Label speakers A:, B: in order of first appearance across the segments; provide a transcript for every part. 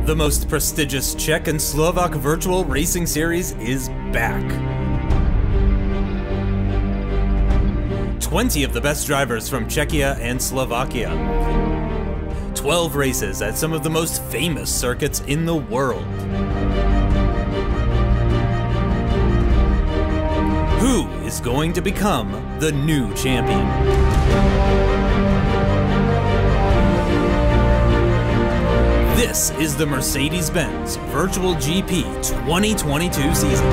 A: The most prestigious Czech and Slovak virtual racing series is back. 20 of the best drivers from Czechia and Slovakia. 12 races at some of the most famous circuits in the world. Who is going to become the new champion? This is the Mercedes-Benz Virtual GP 2022 season.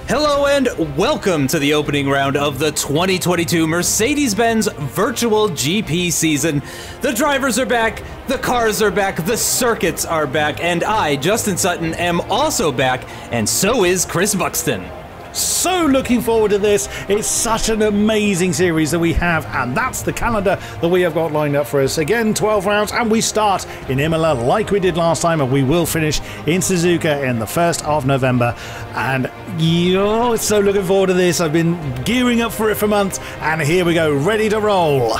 A: Hello and welcome to the opening round of the 2022 Mercedes-Benz Virtual GP season. The drivers are back, the cars are back, the circuits are back, and I, Justin Sutton, am also back, and so is Chris Buxton.
B: So looking forward to this. It's such an amazing series that we have, and that's the calendar that we have got lined up for us. Again, 12 rounds, and we start in Imola like we did last time, and we will finish in Suzuka in the 1st of November. And so looking forward to this. I've been gearing up for it for months, and here we go, ready to roll.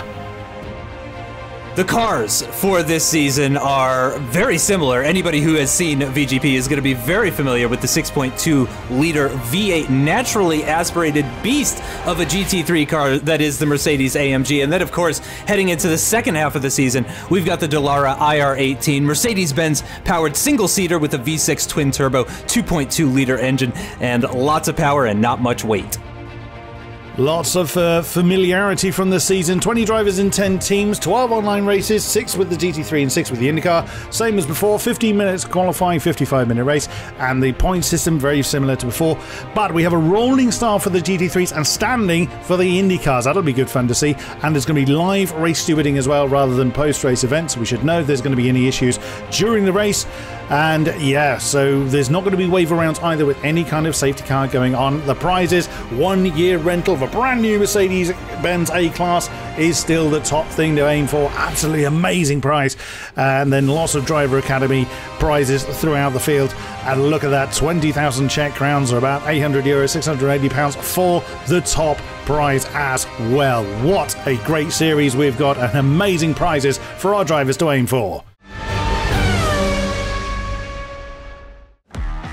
A: The cars for this season are very similar. Anybody who has seen VGP is going to be very familiar with the 6.2-liter V8 naturally aspirated beast of a GT3 car that is the Mercedes-AMG. And then, of course, heading into the second half of the season, we've got the Dallara IR18, Mercedes-Benz powered single-seater with a V6 twin-turbo 2.2-liter engine and lots of power and not much weight.
B: Lots of familiarity from the season. 20 drivers in 10 teams, 12 online races, 6 with the GT3 and 6 with the IndyCar. Same as before, 15 minutes qualifying, 55-minute race, and the point system very similar to before. But we have a rolling start for the GT3s and standing for the IndyCars. That'll be good fun to see. And there's going to be live race stewarding as well rather than post-race events. We should know if there's going to be any issues during the race. And yeah, so there's not going to be waiver rounds either with any kind of safety car going on. The prizes, 1-year rental of a brand new Mercedes-Benz A-Class is still the top thing to aim for. Absolutely amazing prize. And then lots of driver academy prizes throughout the field. And look at that, 20,000 Czech crowns, or about €800, £680 for the top prize as well. What a great series we've got, and amazing prizes for our drivers to aim for.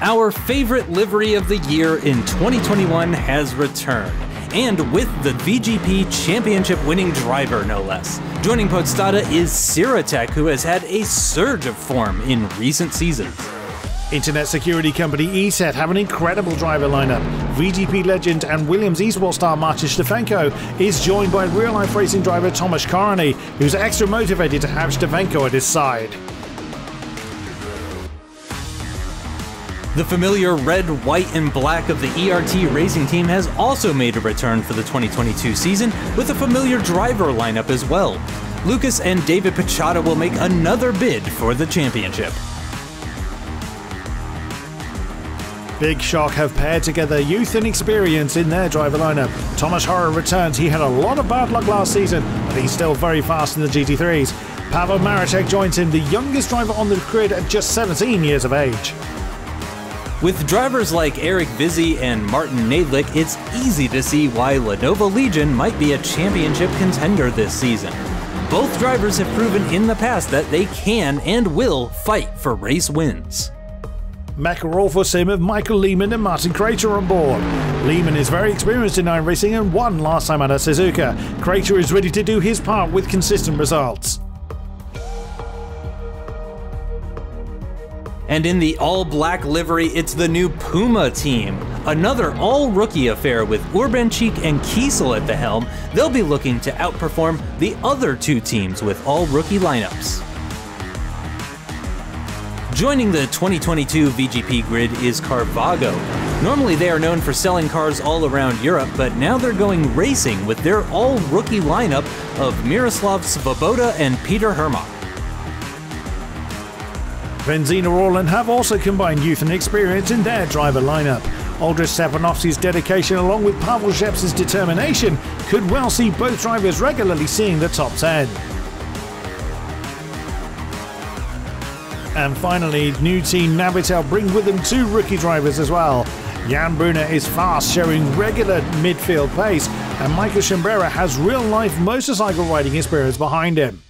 A: Our favorite livery of the year in 2021 has returned, and with the VGP Championship winning driver, no less. Joining Podstada is Siratech, who has had a surge of form in recent seasons.
B: Internet security company ESET have an incredible driver lineup. VGP legend and Williams esports star Martin Stefanko is joined by real-life racing driver Tomasz Karny, who's extra motivated to have Stefanko at his side.
A: The familiar red, white, and black of the ERT racing team has also made a return for the 2022 season with a familiar driver lineup as well. Lucas and David Pichata will make another bid for the championship.
B: Big Shock have paired together youth and experience in their driver lineup. Thomas Horror returns. He had a lot of bad luck last season, but he's still very fast in the GT3s. Pavel Maracek joins him, the youngest driver on the grid at just 17 years of age.
A: With drivers like Eric Vizzi and Martin Nadlik, it's easy to see why Lenovo Legion might be a championship contender this season. Both drivers have proven in the past that they can and will fight for race wins.
B: Mackerel for sim of Michael Lehman and Martin Crater on board. Lehman is very experienced in iRacing and won last time at Suzuka. Crater is ready to do his part with consistent results.
A: And in the all-black livery, it's the new Puma team. Another all-rookie affair with Urbanchik and Kiesel at the helm. They'll be looking to outperform the other two teams with all-rookie lineups. Joining the 2022 VGP grid is Carvago. Normally they are known for selling cars all around Europe, but now they're going racing with their all-rookie lineup of Miroslav Svoboda and Peter Hermach.
B: Benzina Orlen have also combined youth and experience in their driver lineup. Aldrich Stepanovsky's dedication along with Pavel Zhep's determination could well see both drivers regularly seeing the top 10. And finally, new team Navitel bring with them 2 rookie drivers as well. Jan Brunner is fast, showing regular midfield pace, and Michael Schembrera has real-life motorcycle riding experience behind him.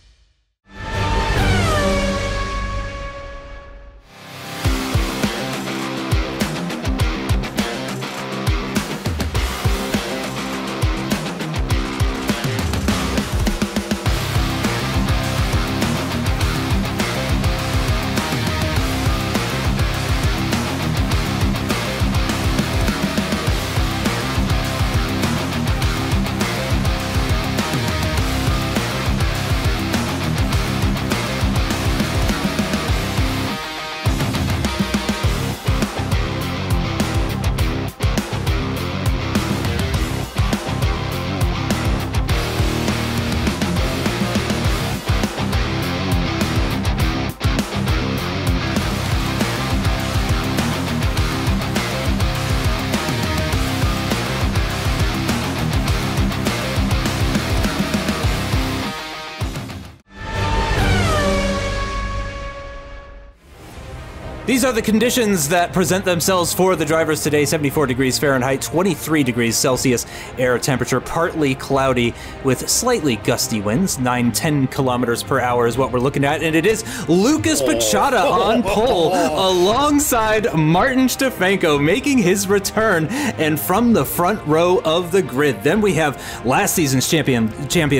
A: These are the conditions that present themselves for the drivers today. 74 degrees Fahrenheit, 23 degrees Celsius air temperature, partly cloudy with slightly gusty winds. 9-10 kilometers per hour is what we're looking at. And it is Lucas Pachata on pole alongside Martin Stefanko making his return and from the front row of the grid. Then we have last season's champion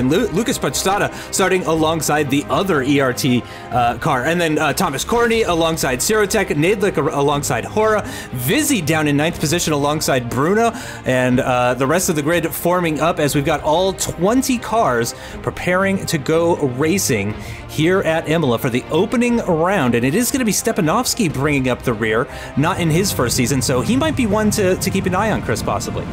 A: Lucas Pachata starting alongside the other ERT car. And then Thomas Corney alongside Sirotech, Nadlik alongside Hora, Vizzy down in 9th position alongside Bruno, and the rest of the grid forming up as we've got all 20 cars preparing to go racing here at Imola for the opening round. And it is going to be Stepanovsky bringing up the rear, not in his first season, so he might be one to keep an eye on, Chris, possibly.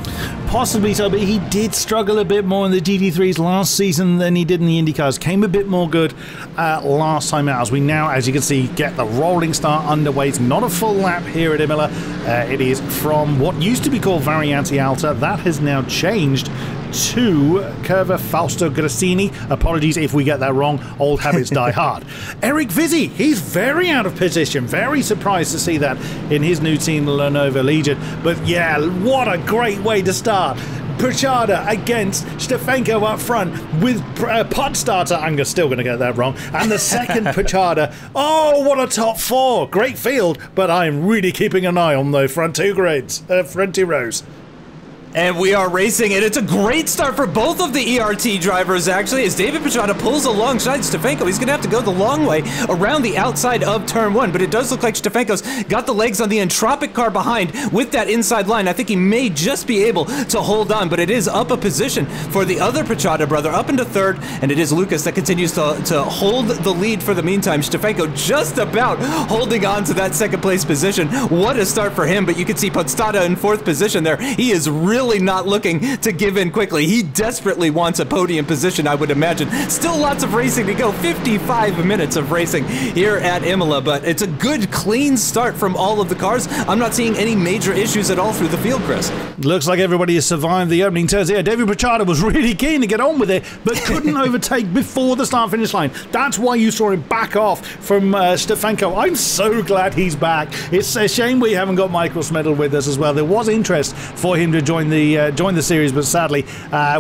B: Possibly so, but he did struggle a bit more in the GT3s last season than he did in the IndyCars. Came a bit more good last time out, as we now, as you can see, get the rolling start underway. It's not a full lap here at Imola. It is from what used to be called Variante Alta. That has now changed to Curva Fausto Grassini. Apologies if we get that wrong. Old habits die hard. Eric Vizzy, he's very out of position. Very surprised to see that in his new team, the Lenovo Legion. But yeah, what a great way to start. Pachada against Stefanko up front with pod starter. I'm still going to get that wrong. And the second Pachada. Oh, what a top 4. Great field, but I'm really keeping an eye on the front 2 rows.
A: And we are racing, and it's a great start for both of the ERT drivers, actually, as David Pachata pulls alongside Stefanko. He's going to have to go the long way around the outside of turn 1, but it does look like Stefanko's got the legs on the Entropic car behind with that inside line. I think he may just be able to hold on, but it is up a position for the other Pachata brother, up into 3rd, and it is Lucas that continues to hold the lead for the meantime. Stefanko just about holding on to that 2nd place position. What a start for him, but you can see Pachata in 4th position there. He is really not looking to give in quickly. He desperately wants a podium position, I would imagine. Still lots of racing to go. 55 minutes of racing here at Imola, but it's a good, clean start from all of the cars. I'm not seeing any major issues at all through the field, Chris.
B: Looks like everybody has survived the opening turns here. David Pachata was really keen to get on with it, but couldn't overtake before the start-finish line. That's why you saw him back off from Stefanko. I'm so glad he's back. It's a shame we haven't got Michael Smedel with us as well. There was interest for him to join the series, but sadly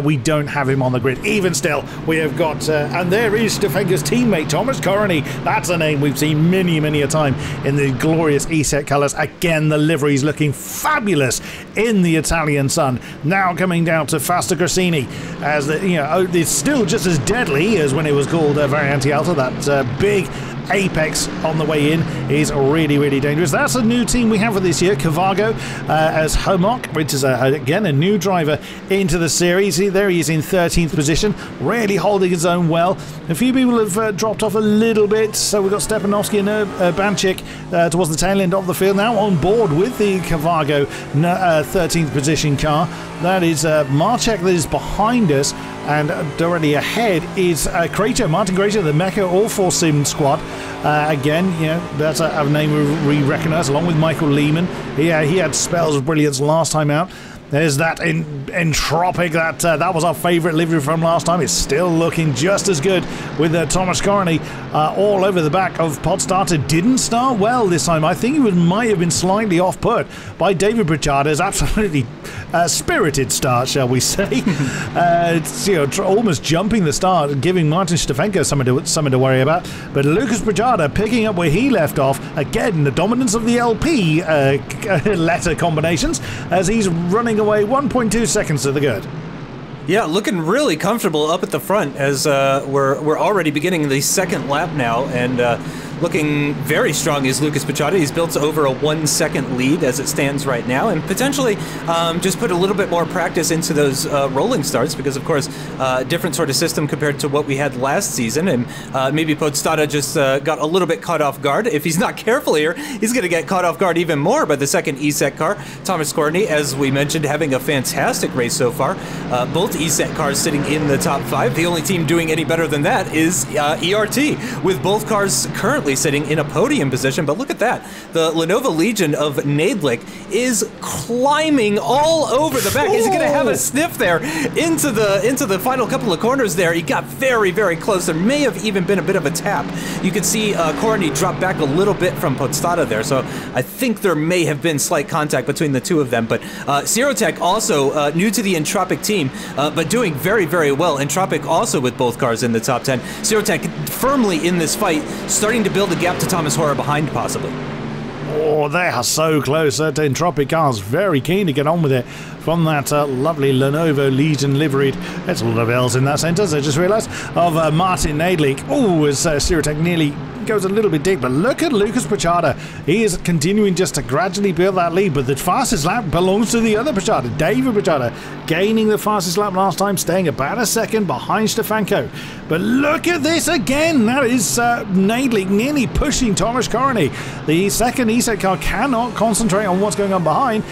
B: we don't have him on the grid. Even still, we have got and there is Stefanko's teammate Thomas Corney. That's a name we've seen many a time in the glorious ESET colours. Again, the livery's looking fabulous in the Italian sun. Now coming down to Fausto Grassini, as it's still just as deadly as when it was called Variante Alta. That big apex on the way in is really dangerous. That's a new team we have for this year. Carvago as Homok, which is again a new driver into the series. There he is in 13th position, really holding his own well. A few people have dropped off a little bit, so we've got Stepanovsky and Banchik towards the tail end of the field, now on board with the Carvago 13th position car. That is Marchek that is behind us, and directly ahead is Martin Crater, the Mecha All-4 Sim squad. Again, that's a name we recognise, along with Michael Lehman. He had spells of brilliance last time out. There's that Entropic. That was our favourite livery from last time. It's still looking just as good with Thomas Corney all over the back of Podstarter. Didn't start well this time. I think he might have been slightly off put by David Bricharda's absolutely spirited start, shall we say. It's, almost jumping the start and giving Martin Stefenko something to worry about. But Lucas Bricharda picking up where he left off. Again, the dominance of the LP letter combinations as he's running away 1.2 seconds to the good.
A: Yeah, looking really comfortable up at the front as we're already beginning the second lap now, and looking very strong is Lucas Bricharda. He's built over a 1 second lead as it stands right now, and potentially just put a little bit more practice into those rolling starts, because of course different sort of system compared to what we had last season, and maybe Podstarter just got a little bit caught off guard. If he's not careful here, he's going to get caught off guard even more by the second ESET car. Thomas Courtney, as we mentioned, having a fantastic race so far. Both ESET cars sitting in the top 5. The only team doing any better than that is ERT, with both cars currently sitting in a podium position. But look at that. The Lenovo Legion of Nadlik is climbing all over the back. Is he going to have a sniff there into the final couple of corners there? He got very, very close. There may have even been a bit of a tap. You can see Courtney drop back a little bit from Podstarter there, so I think there may have been slight contact between the two of them. But Sirotech also new to the Entropic team, but doing very, very well. Entropic also with both cars in the top 10. Sirotech firmly in this fight, starting to build a gap to Thomas Horror behind, possibly.
B: Oh, they are so close. That Entropic car's very keen to get on with it from that lovely Lenovo Legion liveried. There's a lot of L's in that sentence, I just realised, of Martin Nadlik. Oh, as Sirotech nearly goes a little bit deep, but look at Lucas Bricharda. He is continuing just to gradually build that lead, but the fastest lap belongs to the other Bricharda, David Bricharda, gaining the fastest lap last time, staying about a second behind Stefanko. But look at this again. That is Nadlik nearly pushing Thomas Corney. The second ESET car cannot concentrate on what's going on behind.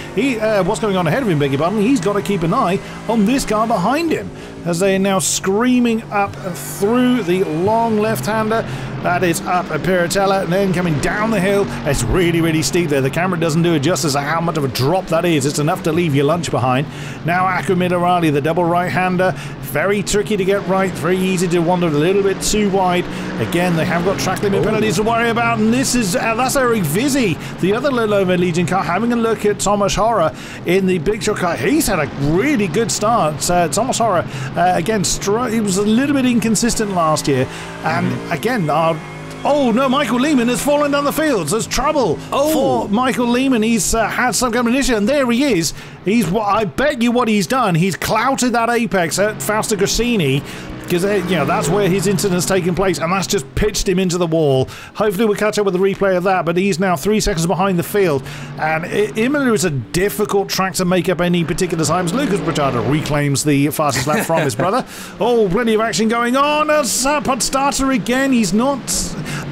B: What's going on ahead of him, beg your pardon. He's got to keep an eye on this car behind him, as they are now screaming up through the long left-hander. That is up a Piratella, and then coming down the hill. It's really, really steep there. The camera doesn't do it justice to how much of a drop that is. It's enough to leave your lunch behind. Now Akku Minerali, the double right-hander. Very tricky to get right. Very easy to wander a little bit too wide. Again, they have got track limit penalties to worry about, and this is that's Eric Vizzi, the other Lenovo Legion car, having a look at Thomas Horror in the Big Shot car. He's had a really good start. Thomas Horror, again, he was a little bit inconsistent last year, and again, oh no, Michael Lehman has fallen down the field. There's trouble for Michael Lehman. He's had some combination, and there he is. I bet you what he's done. He's clouted that apex at Fausto Grassini, because that's where his incident's taking place, and that's just pitched him into the wall. Hopefully we'll catch up with a replay of that, but he's now 3 seconds behind the field, and Imola is a difficult track to make up any particular times. Lucas Bricharda reclaims the fastest lap from his brother. Oh, plenty of action going on. Podstarter again. He's not...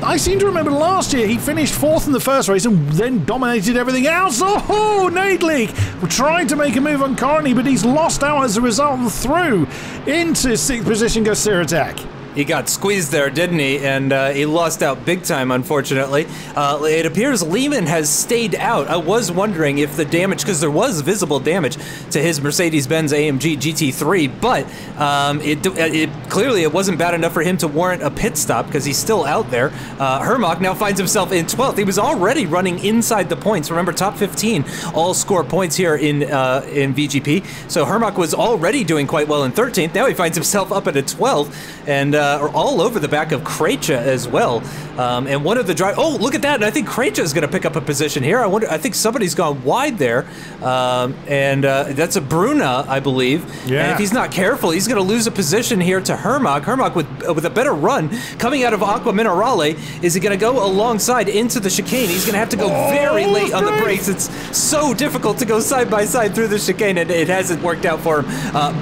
B: I seem to remember last year he finished 4th in the first race and then dominated everything else. Oh, Nadlik trying to make a move on Corney, but he's lost out as a result and through into 6th position goes Sirotech.
A: He got squeezed there, didn't he? And he lost out big time, unfortunately. It appears Lehman has stayed out. I was wondering if the damage, because there was visible damage to his Mercedes-Benz AMG GT3, but clearly it wasn't bad enough for him to warrant a pit stop, because he's still out there. Hermach now finds himself in 12th. He was already running inside the points. Remember, top 15 all score points here in VGP. So Hermach was already doing quite well in 13th. Now he finds himself up at a 12th, and are all over the back of Krejci as well. And one of the drive. Oh, look at that! And I think Krejci is going to pick up a position here. I think somebody's gone wide there, and that's a Bruna, I believe. Yeah. And if he's not careful, he's going to lose a position here to Hermach. Hermach with a better run coming out of Aqua Minerale. Is he going to go alongside into the chicane? He's going to have to go very late on the brakes. It's so difficult to go side by side through the chicane, and it hasn't worked out for him.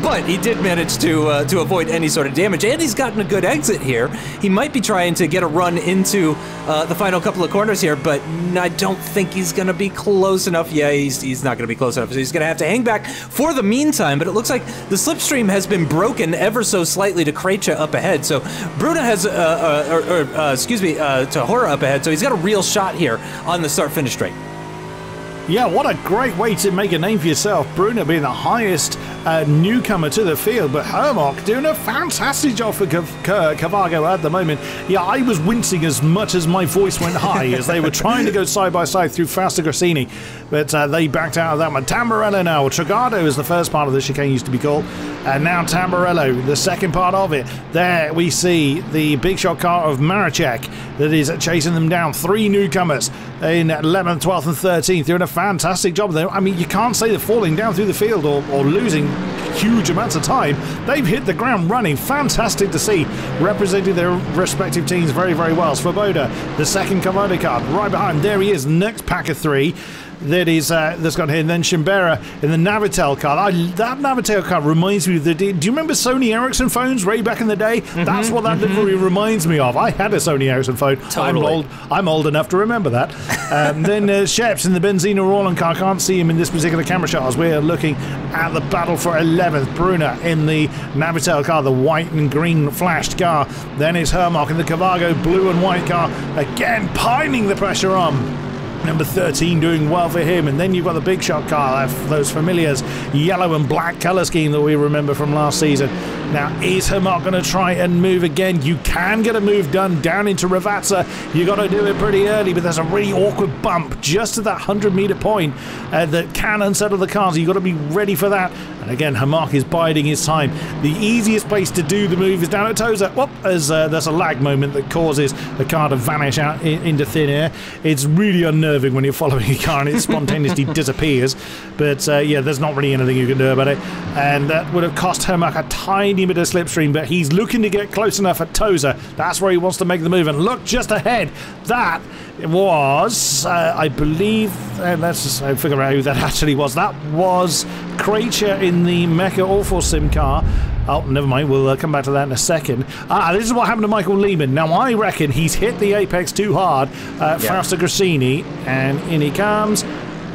A: But he did manage to avoid any sort of damage, and he's gotten a good exit here. He might be trying to get a run into the final couple of corners here, but I don't think he's going to be close enough. Yeah, he's not going to be close enough, so he's going to have to hang back for the meantime, but it looks like the slipstream has been broken ever so slightly to Krejci up ahead, so Bruna has, to Hora up ahead, so he's got a real shot here on the start-finish straight.
B: Yeah, what a great way to make a name for yourself. Brunner being the highest newcomer to the field, but Hermok doing a fantastic job for Carvago at the moment. Yeah, I was wincing as much as my voice went high as they were trying to go side by side through Fausto Grassini, but they backed out of that one. Tamburello now. Trigado is the first part of the chicane, used to be called, and now Tamburello, the second part of it. There we see the big shot car of Maracek that is chasing them down. 3 newcomers in 11th, 12th and 13th. Doing a fantastic job there. I mean, you can't say they're falling down through the field or losing huge amounts of time. They've hit the ground running. Fantastic to see, representing their respective teams very, very well. Svoboda, the second Carvago car, right behind. There he is, next pack of 3. That's gone here, and then Shimbera in the Navitel car. That Navitel car reminds me of do you remember Sony Ericsson phones way back in the day? That's what that livery reminds me of. I had a Sony Ericsson phone.
A: Totally.
B: I'm old enough to remember that. Then Sheps in the Benzina Roland car. Can't see him in this particular camera shot as we're looking at the battle for 11th. Brunner in the Navitel car, the white and green flashed car. Then it's Hermok in the Carvago blue and white car, again piling the pressure on. Number 13 doing well for him, and then you've got the big shot car, those familiars, yellow and black colour scheme that we remember from last season. Now, is Hermok going to try and move again? You can get a move done down into Ravazza. You got to do it pretty early, but there's a really awkward bump just at that 100-metre point that can unsettle the cars. You've got to be ready for that. And again, Hermok is biding his time. The easiest place to do the move is down at Toza. Whoop, as there's a lag moment that causes the car to vanish out into thin air. It's really unnerving when you're following a car and it spontaneously disappears. But yeah, there's not really anything you can do about it. And that would have cost Hermok a tiny bit of slipstream, but he's looking to get close enough at Toza. That's where he wants to make the move. And look just ahead. That was, I believe, let's just figure out who that actually was. That was Kreitzer in the Mecha Awful Sim car. Oh, never mind. We'll come back to that in a second. This is what happened to Michael Lehman. Now, I reckon he's hit the apex too hard. Fausto Grassini, and in he comes.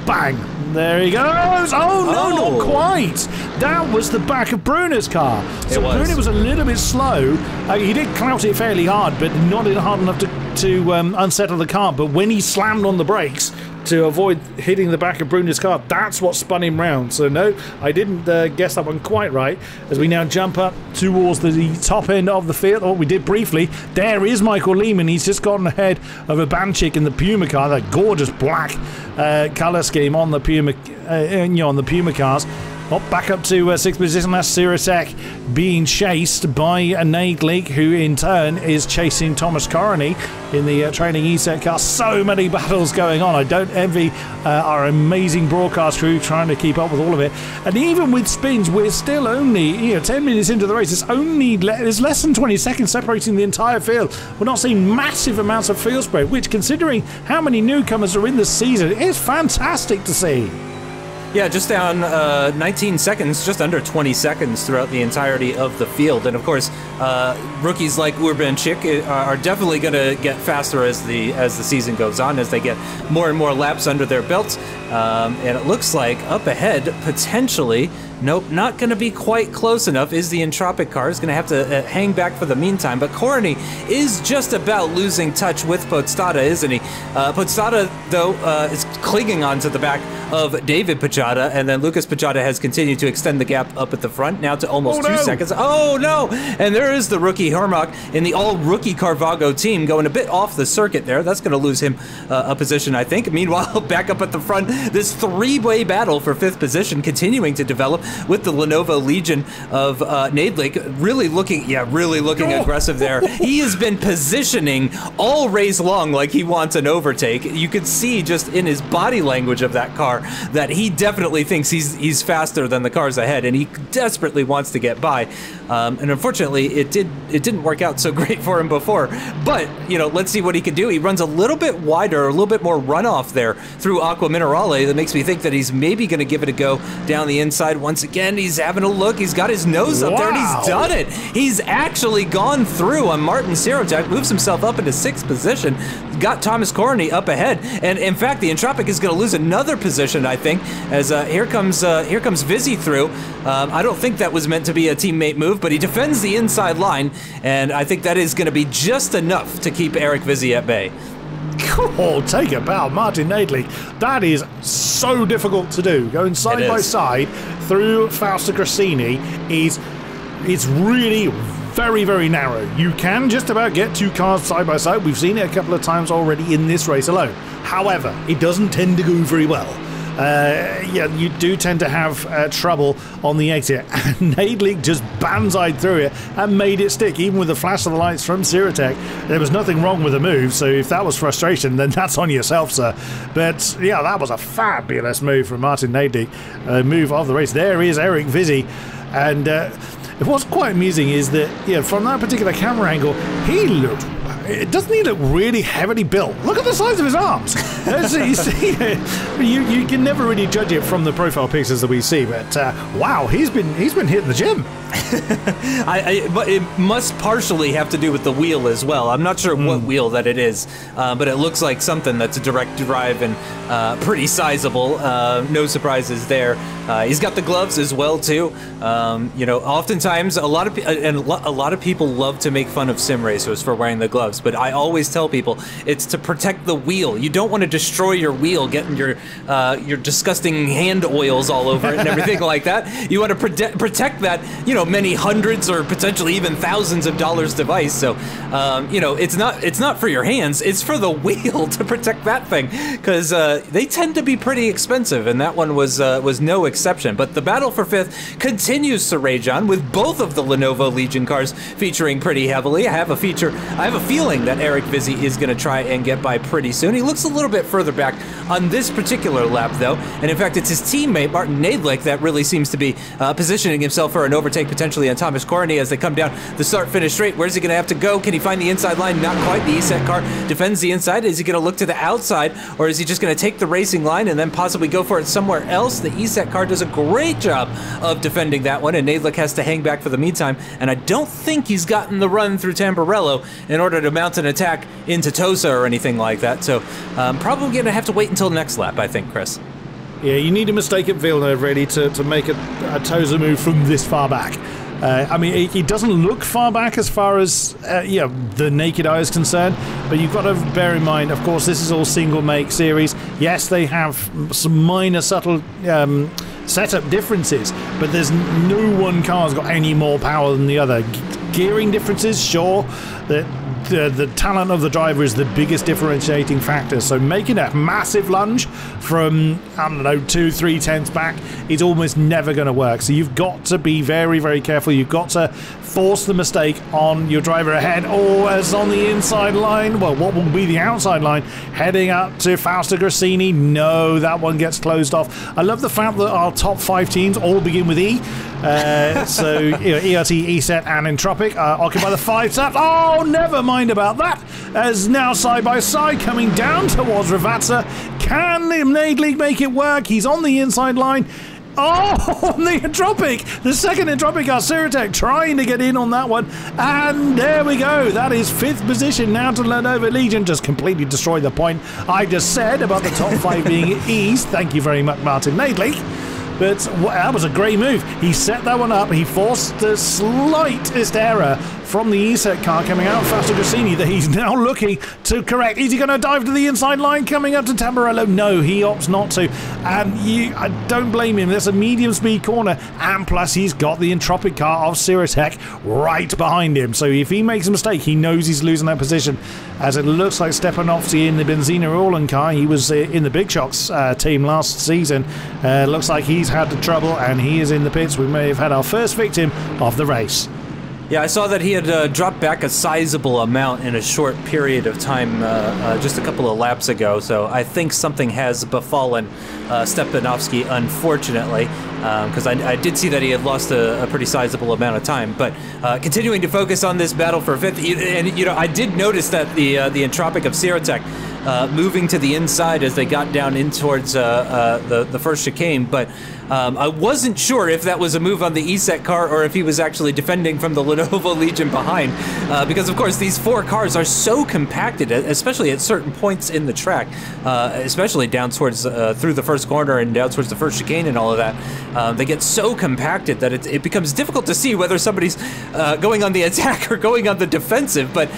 B: Bang! There he goes! Oh, no, not quite! That was the back of Brunner's car. So Brunner was a little bit slow. He did clout it fairly hard, but not hard enough to unsettle the car. But when he slammed on the brakes to avoid hitting the back of Brunner's car, that's what spun him round. So no, I didn't guess that one quite right. As we now jump up towards the top end of the field, what we did briefly, there is Michael Lehman. He's just gotten ahead of a Banchik in the Puma car, that gorgeous black colour scheme on the Puma, on the Puma cars. Oh, back up to 6th position. That's Sirasek being chased by a Naglik, who in turn is chasing Thomas Corney in the training ESET car. So many battles going on. I don't envy our amazing broadcast crew trying to keep up with all of it. And even with spins, we're still only 10 minutes into the race. There's less than 20 seconds separating the entire field. We're not seeing massive amounts of field spread, which, considering how many newcomers are in the season, is fantastic to see.
A: Yeah, just down 19 seconds, just under 20 seconds throughout the entirety of the field. And of course, rookies like Urbanchik are definitely going to get faster as the season goes on, as they get more and more laps under their belts. And it looks like up ahead, potentially, nope, not going to be quite close enough, is the Entropic car. Is going to have to hang back for the meantime. But Corney is just about losing touch with Podstata, isn't he? Podstata, though, is clinging onto the back of David Pachada, and then Lucas Pachada has continued to extend the gap up at the front, now to almost 2 seconds. Oh, no! And there is the rookie Hermok in the all-rookie Carvago team going a bit off the circuit there. That's going to lose him a position, I think. Meanwhile, back up at the front, this three-way battle for 5th position continuing to develop with the Lenovo Legion of Nadlik really looking aggressive there. He has been positioning all race long like he wants an overtake. You could see just in his body language of that car that he definitely thinks he's faster than the cars ahead, and he desperately wants to get by. And unfortunately, it didn't work out so great for him before. But let's see what he can do. He runs a little bit wider, a little bit more runoff there through Aqua Minerale. That makes me think that he's maybe going to give it a go down the inside once again. He's having a look. He's got his nose up there, and he's done it. He's actually gone through on Martin Sirotek, moves himself up into 6th position, got Thomas Corney up ahead, and in fact, the Entropic is going to lose another position, I think, as here comes Vizzy through. I don't think that was meant to be a teammate move, but he defends the inside line, and I think that is going to be just enough to keep Eric Vizzy at bay.
B: Oh, take a bow, Martin Nadley. That is so difficult to do. Going side by side through Fausto Grassini it's really very, very narrow. You can just about get two cars side by side. We've seen it a couple of times already in this race alone. However, it doesn't tend to go very well. Yeah, you do tend to have trouble on the exit, and Nadley just banzaied through it and made it stick, even with the flash of the lights from Sirotek. There was nothing wrong with the move, so if that was frustration, then that's on yourself, sir. But yeah, that was a fabulous move from Martin Nadley. Move of the race. There is Eric Vizzi, and what's quite amusing is that, yeah, from that particular camera angle, doesn't he look really heavily built? Look at the size of his arms. You can never really judge it from the profile pictures that we see, but wow, he's been hitting the gym.
A: But it must partially have to do with the wheel as well. I'm not sure what wheel that it is, but it looks like something that's a direct drive and pretty sizable. No surprises there. He's got the gloves as well too. You know, oftentimes a lot of people love to make fun of sim racers for wearing the gloves, but I always tell people it's to protect the wheel. You don't want to destroy your wheel, getting your disgusting hand oils all over it and everything like that. You want to protect that, you know, many hundreds or potentially even thousands of dollars device. So, you know, it's not for your hands, it's for the wheel to protect that thing, because they tend to be pretty expensive, and that one was no exception. But the battle for fifth continues to rage on, with both of the Lenovo Legion cars featuring pretty heavily. I have a feeling that Eric Vizzi is going to try and get by pretty soon. He looks a little bit further back on this particular lap, though, and in fact, it's his teammate Martin Nadlick that really seems to be positioning himself for an overtake potentially on Thomas Corney as they come down the start-finish straight. Where's he going to have to go? Can he find the inside line? Not quite. The ESET car defends the inside. Is he going to look to the outside, or is he just going to take the racing line and then possibly go for it somewhere else? The ESET car does a great job of defending that one, and Nadlick has to hang back for the meantime, and I don't think he's gotten the run through Tamburello in order to mount an attack into Tosa or anything like that, so probably going to have to wait until next lap, I think, Chris.
B: Yeah, you need a mistake at Villeneuve, really, to make a Tosa move from this far back. I mean, he doesn't look far back as far as the naked eye is concerned, but you've got to bear in mind, of course, this is all single make series. Yes, they have some minor subtle setup differences, but there's no one car's got any more power than the other. Gearing differences, sure, the talent of the driver is the biggest differentiating factor, so making a massive lunge from, I don't know, 2-3 tenths back is almost never going to work. So you've got to be very, very careful. You've got to force the mistake on your driver ahead, or as on the inside line, well, what will be the outside line, heading up to Fausto Grassini. No, that one gets closed off. I love the fact that our top 5 teams all begin with E. So ERT, ESET and Entropic occupy the 5 steps. Oh, never mind about that, as now side by side coming down towards Ravazza. Can Nadley make it work? He's on the inside line. Oh, on the Entropic! The second Entropic car, Sirotek, trying to get in on that one. And there we go. That is 5th position now to Lenovo Legion. Just completely destroyed the point I just said about the top 5 being E's. Thank you very much, Martin Nadley. But that was a great move. He set that one up. He forced the slightest error from the ESET car coming out of Fausto Grassini that he's now looking to correct. Is he going to dive to the inside line coming up to Tamburello? No, he opts not to. And I don't blame him. There's a medium speed corner, and plus he's got the Entropic car of Sirotek right behind him. So if he makes a mistake, he knows he's losing that position. As it looks like Stepanovsky in the Benzina Orlan car, he was in the Big Shocks team last season. Looks like he's had the trouble and he is in the pits. We may have had our first victim of the race.
A: Yeah, I saw that he had dropped back a sizable amount in a short period of time just a couple of laps ago, so I think something has befallen Stepanovsky, unfortunately, because I did see that he had lost a pretty sizable amount of time. But continuing to focus on this battle for 5th, and you know, I did notice that the Entropic of Sirotek moving to the inside as they got down in towards the first chicane, but I wasn't sure if that was a move on the ESET car or if he was actually defending from the Lenovo Legion behind, because of course these 4 cars are so compacted, especially at certain points in the track, especially down towards through the first corner and down towards the first chicane and all of that. They get so compacted that it becomes difficult to see whether somebody's going on the attack or going on the defensive, but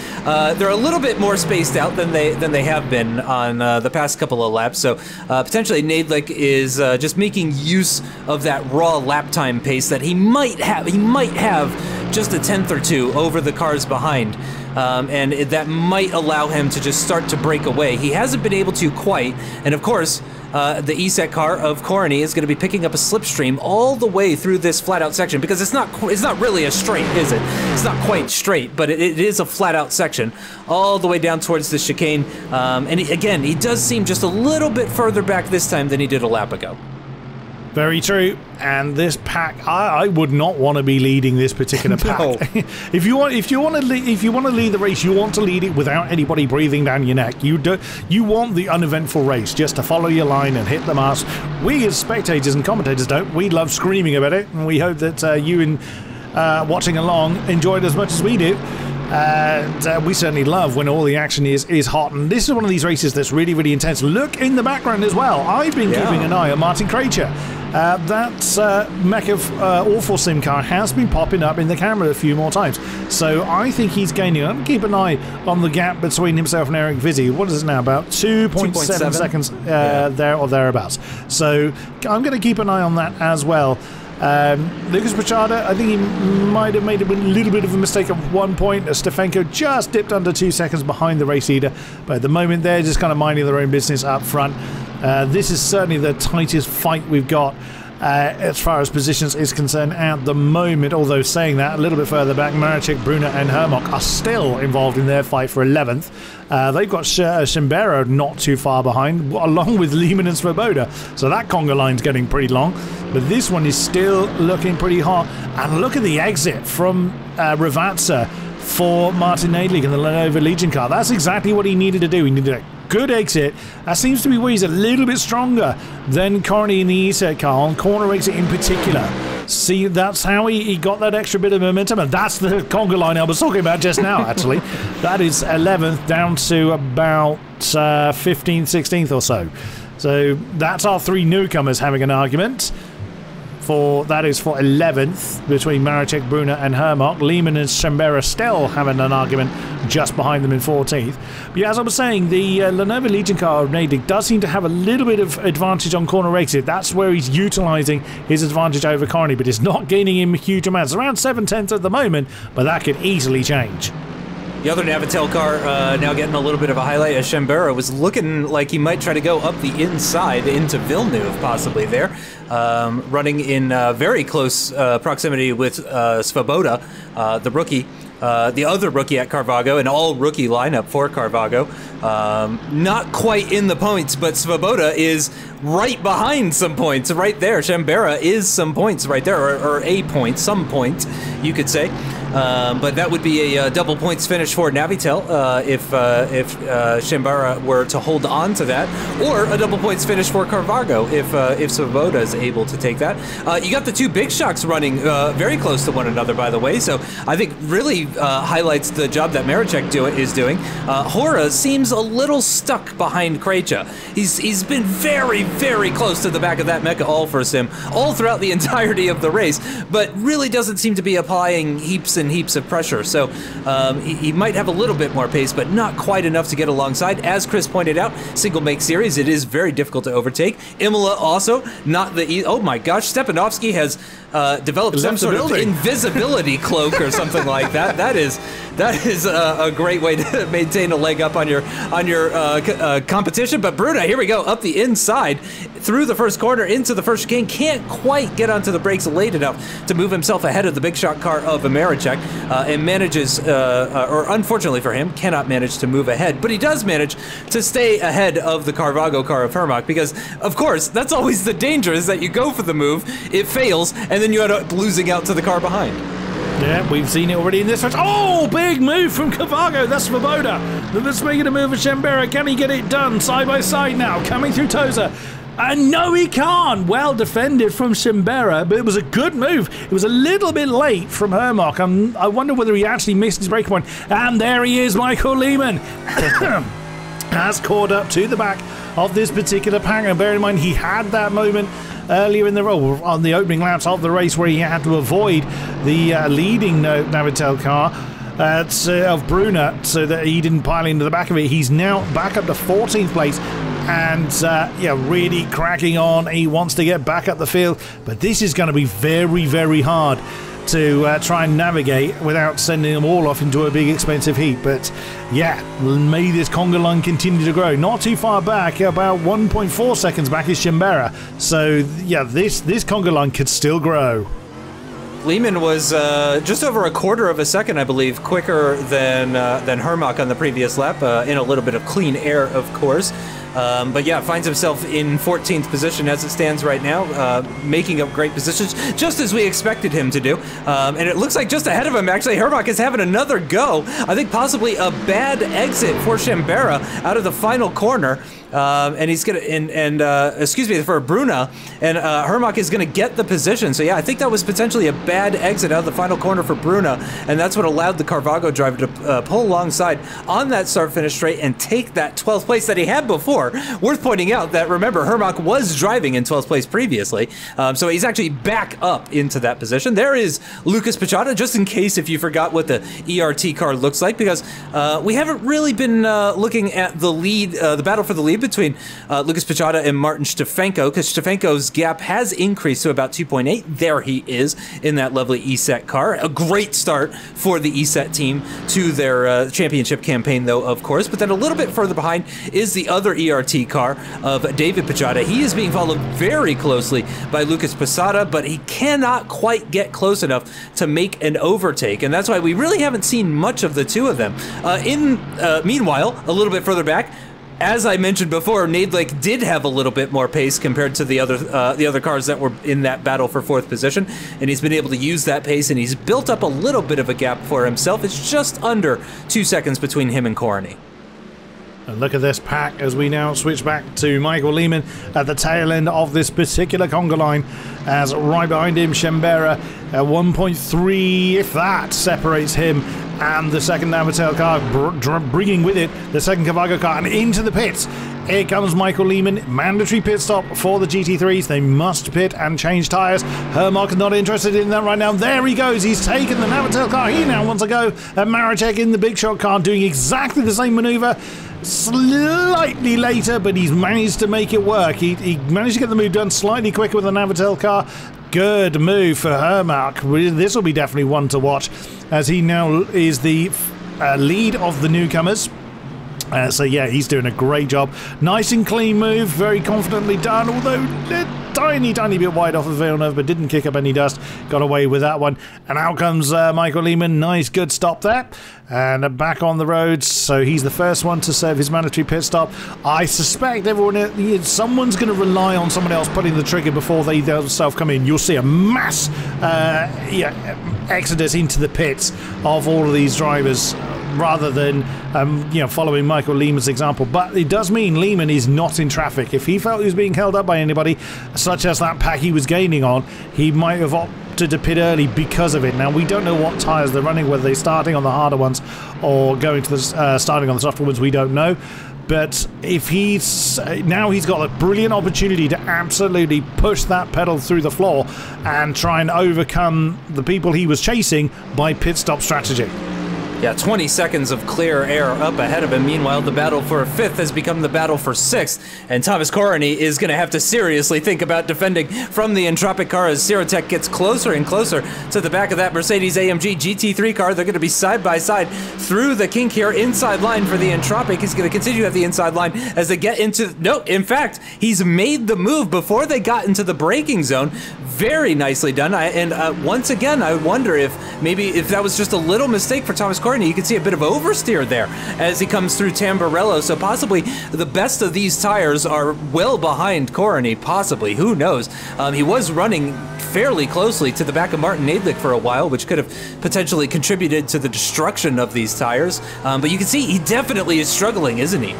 A: they're a little bit more spaced out than they have been. been on the past couple of laps. So potentially Nadlik is just making use of that raw lap time pace that he might have. He might have just a tenth or two over the cars behind. And that might allow him to just start to break away. He hasn't been able to quite, and of course, the ESET car of Corny is going to be picking up a slipstream all the way through this flat-out section, because it's not really a straight, is it? It's not quite straight, but it is a flat-out section all the way down towards the chicane. And again, he does seem just a little bit further back this time than he did a lap ago.
B: Very true. And this pack, I would not want to be leading this particular pack.
A: No.
B: If you want to lead the race, you want to lead it without anybody breathing down your neck. You want the uneventful race, just to follow your line and hit the mass. We as spectators and commentators don't. We love screaming about it, and we hope that you and watching along enjoy it as much as we do. And we certainly love when all the action is hot, and this is one of these races that's really, really intense. Look in the background as well. I've been keeping an eye on Martin Krejci. That mech of awful sim car has been popping up in the camera a few more times, so I think he's gaining. I'm keep an eye on the gap between himself and Eric Vizzi. What is it now? About 2.7 seconds there or thereabouts. So I'm going to keep an eye on that as well. Lucas Pachada, I think he might have made a little bit of a mistake at one point. Stefenko just dipped under 2 seconds behind the race leader, but at the moment they're just kind of minding their own business up front. This is certainly the tightest fight we've got as far as positions is concerned at the moment, although saying that, a little bit further back, Maracek, Bruna and Hermok are still involved in their fight for 11th. They've got Shimbero not too far behind, along with Lehman and Svoboda, so that conga line's getting pretty long, but this one is still looking pretty hot. And look at the exit from Ravazza for Martin Nadlik in the Lenovo Legion car. That's exactly what he needed to do. He needed a good exit. That seems to be where he's a little bit stronger than Corny in the ESET car, on corner exit in particular. See, that's how he got that extra bit of momentum, and that's the conga line I was talking about just now, actually. That is 11th down to about 15th, 16th or so. So that's our three newcomers having an argument. That is for 11th between Maracek, Bruna and Hermok. Lehman and Shambera still having an argument just behind them in 14th. But yeah, as I was saying, the Lenovo Legion car of Nadek does seem to have a little bit of advantage on corner exit. That's where he's utilising his advantage over Carney, but it's not gaining him huge amounts. Around 7/10 at the moment, but that could easily change.
A: The other Navitel car now getting a little bit of a highlight, as Shambera was looking like he might try to go up the inside into Villeneuve, possibly there. Running in very close proximity with Svoboda, the rookie. The other rookie at Carvago, an all-rookie lineup for Carvago. Not quite in the points, but Svoboda is right behind some points, right there. Shambera is some points right there, or a point, some point, you could say. But that would be a double points finish for Navitel if Shambara were to hold on to that, or a double points finish for Carvago if Svoboda is able to take that. You got the two big shocks running very close to one another, by the way, so I think really highlights the job that Maracek is doing. Hora seems a little stuck behind Krejci. He's been very, very close to the back of that Mecha all for Sim all throughout the entirety of the race, but really doesn't seem to be applying heaps and heaps of pressure. So he might have a little bit more pace, but not quite enough to get alongside. As Chris pointed out, single make series, it is very difficult to overtake. Imola also not the oh my gosh, Stepanovsky has developed some sort of invisibility cloak or something like that. That is a great way to maintain a leg up on your competition. But Bruna, here we go, up the inside through the first corner into the first chicane, can't quite get onto the brakes late enough to move himself ahead of the big shot car of Americhek, and manages, or unfortunately for him, cannot manage to move ahead, but he does manage to stay ahead of the Carvago car of Hermok, because of course that's always the danger, is that you go for the move, it fails, and then you end up losing out to the car behind.
B: Yeah, we've seen it already in this race. Oh, big move from Carvago. That's Svoboda. Let's make it a move for Shambera. Can he get it done side by side now? Coming through Toza. And no, he can't. Well defended from Shambera, but it was a good move. It was a little bit late from Hermok. I wonder whether he actually missed his break point. And there he is, Michael Lehman. Has caught up to the back of this particular pack. And bear in mind, he had that moment earlier in the row on the opening laps of the race where he had to avoid the leading Navitel car. of Brunner so that he didn't pile into the back of it. He's now back up to 14th place and really cracking on. He wants to get back up the field, but this is going to be very, very hard to try and navigate without sending them all off into a big expensive heat. But yeah, may this conga line continue to grow. Not too far back, about 1.4 seconds back is Shimbera. So yeah, this conga line could still grow.
A: Lehman was just over a quarter of a second, I believe, quicker than Hermach on the previous lap, in a little bit of clean air, of course. But yeah, finds himself in 14th position as it stands right now, making up great positions, just as we expected him to do. And it looks like just ahead of him, actually, Hermach is having another go. I think possibly a bad exit for Shimbera out of the final corner. And he's gonna, excuse me, for Bruna, and Hermach is gonna get the position. So yeah, I think that was potentially a bad exit out of the final corner for Bruna, and that's what allowed the Carvago driver to pull alongside on that start-finish straight and take that 12th place that he had before. Worth pointing out that, remember, Hermach was driving in 12th place previously, so he's actually back up into that position. There is Lucas Pichota, just in case if you forgot what the ERT car looks like, because we haven't really been looking at the lead, the battle for the lead between Lucas Pichota and Martin Stefanko, because Stefanko's gap has increased to about 2.8. There he is in that lovely ESET car. A great start for the ESET team to their championship campaign, though, of course. But then a little bit further behind is the other ERT car of David Pichota. He is being followed very closely by Lucas Posada, but he cannot quite get close enough to make an overtake, and that's why we really haven't seen much of the two of them. Meanwhile, a little bit further back, as I mentioned before, Nadlik did have a little bit more pace compared to the other cars that were in that battle for 4th position, and he's been able to use that pace, and he's built up a little bit of a gap for himself. It's just under 2 seconds between him and Corney.
B: And look at this pack as we now switch back to Michael Lehman at the tail end of this particular conga line, as right behind him Shimbera at 1.3, if that, separates him and the second Navatel car, bringing with it the second Carvago car, and into the pits. Here comes Michael Lehman. Mandatory pit stop for the GT3s. They must pit and change tyres. Hermach not interested in that right now. There he goes. He's taken the Navatel car. He now wants to go. And Maracek in the big shot car doing exactly the same manoeuvre. Slightly later, but he's managed to make it work. He managed to get the move done slightly quicker with the Navatel car. Good move for Hermach. This will be definitely one to watch, as he now is the lead of the newcomers. So yeah, he's doing a great job. Nice and clean move, very confidently done, although a tiny bit wide off of Villeneuve, but didn't kick up any dust. Got away with that one. And out comes Michael Lehman. Nice, good stop there. And back on the road, so he's the first one to serve his mandatory pit stop. I suspect someone's going to rely on someone else putting the trigger before they themselves come in. You'll see a mass exodus into the pits of all of these drivers, rather than following Michael Lehman's example. But it does mean Lehman is not in traffic. If he felt he was being held up by anybody, such as that pack he was gaining on, he might have opted to pit early because of it. Now, we don't know what tyres they're running, whether they're starting on the harder ones or going to the starting on the softer ones, we don't know. But if he's got a brilliant opportunity to absolutely push that pedal through the floor and try and overcome the people he was chasing by pit stop strategy.
A: Yeah, 20 seconds of clear air up ahead of him. Meanwhile, the battle for 5th has become the battle for 6th, and Thomas Corney is going to have to seriously think about defending from the Entropic car as Sirotech gets closer and closer to the back of that Mercedes-AMG GT3 car. They're going to be side by side through the kink here. Inside line for the Entropic. He's going to continue at the inside line as they get into... No, in fact, he's made the move before they got into the braking zone. Very nicely done. Once again, I wonder if that was just a little mistake for Thomas Corney. You can see a bit of oversteer there as he comes through Tamburello. So possibly the best of these tires are well behind Corney. Possibly, who knows? He was running fairly closely to the back of Martin Nadlik for a while, which could have potentially contributed to the destruction of these tires. But you can see he definitely is struggling, isn't he?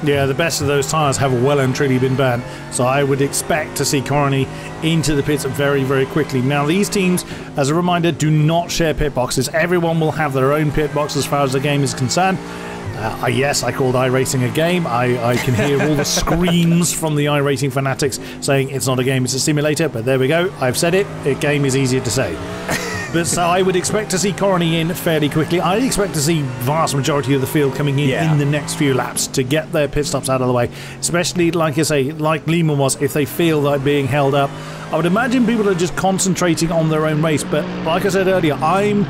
B: Yeah, the best of those tyres have well and truly been banned, so I would expect to see Corney into the pits very, very quickly. Now, these teams, as a reminder, do not share pit boxes. Everyone will have their own pit box as far as the game is concerned. Yes, I called iRacing a game. I can hear all the screams from the iRacing fanatics saying it's not a game, it's a simulator, but there we go. I've said it. A game is easier to say. But so I would expect to see Corny in fairly quickly. I'd expect to see vast majority of the field coming in the next few laps to get their pit stops out of the way. Especially, like I say, like Lehman was, if they feel like being held up. I would imagine people are just concentrating on their own race. But like I said earlier, I'm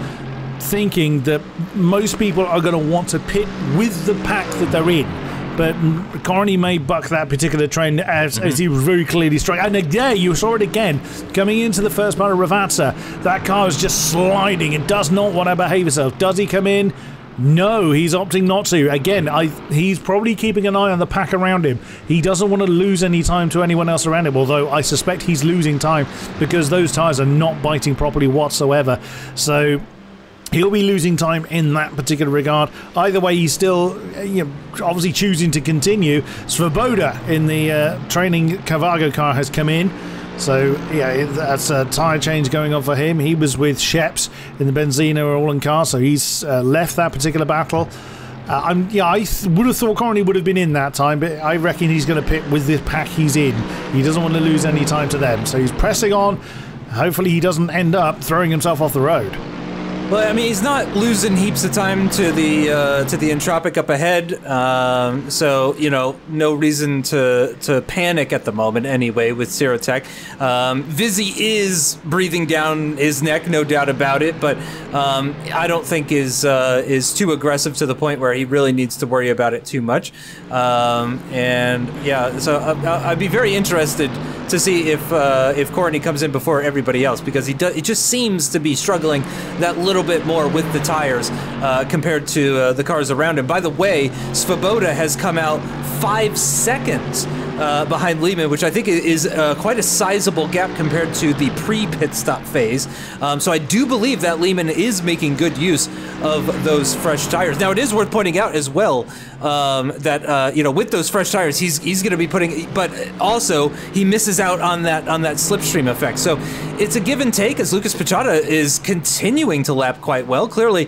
B: thinking that most people are going to want to pit with the pack that they're in. But Corny may buck that particular trend as he was very clearly struggling. And there you saw it again. Coming into the first part of Ravazza, that car is just sliding and does not want to behave itself. Does he come in? No, he's opting not to. Again, he's probably keeping an eye on the pack around him. He doesn't want to lose any time to anyone else around him, although I suspect he's losing time because those tyres are not biting properly whatsoever. So he'll be losing time in that particular regard. Either way, he's still obviously choosing to continue. Svoboda in the training Carvago car has come in. So, yeah, that's a tyre change going on for him. He was with Sheps in the Benzina all-in car, so he's left that particular battle. I would have thought Corny would have been in that time, but I reckon he's going to pit with the pack he's in. He doesn't want to lose any time to them, so he's pressing on. Hopefully he doesn't end up throwing himself off the road.
A: Well, I mean, he's not losing heaps of time to the Entropic up ahead, so no reason to panic at the moment anyway with Sirotech. Vizzy is breathing down his neck, no doubt about it, but I don't think is too aggressive to the point where he really needs to worry about it too much. And yeah, so I'd be very interested to see if Courtney comes in before everybody else, because he just seems to be struggling that little bit more with the tires compared to the cars around him. By the way, Svoboda has come out 5 seconds behind Lehman, which I think is quite a sizable gap compared to the pre-pit stop phase. So I do believe that Lehman is making good use of those fresh tires. Now, it is worth pointing out as well that with those fresh tires, he's going to be putting, but also he misses out on that slipstream effect. So it's a give and take, as Lucas Pichata is continuing to lap quite well. Clearly,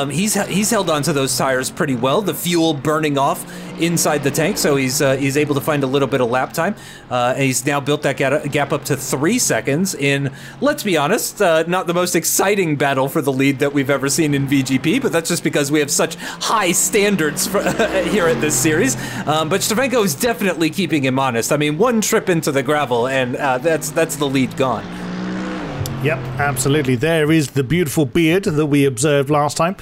A: he's held on to those tires pretty well. The fuel burning off inside the tank, so he's able to find a little bit of lap time. And he's now built that gap up to 3 seconds in, let's be honest, not the most exciting battle for the lead that we've ever seen in VGP, but that's just because we have such high standards for, here at this series. But Shchevenko is definitely keeping him honest. I mean, one trip into the gravel, and that's the lead gone.
B: Yep, absolutely. There is the beautiful beard that we observed last time.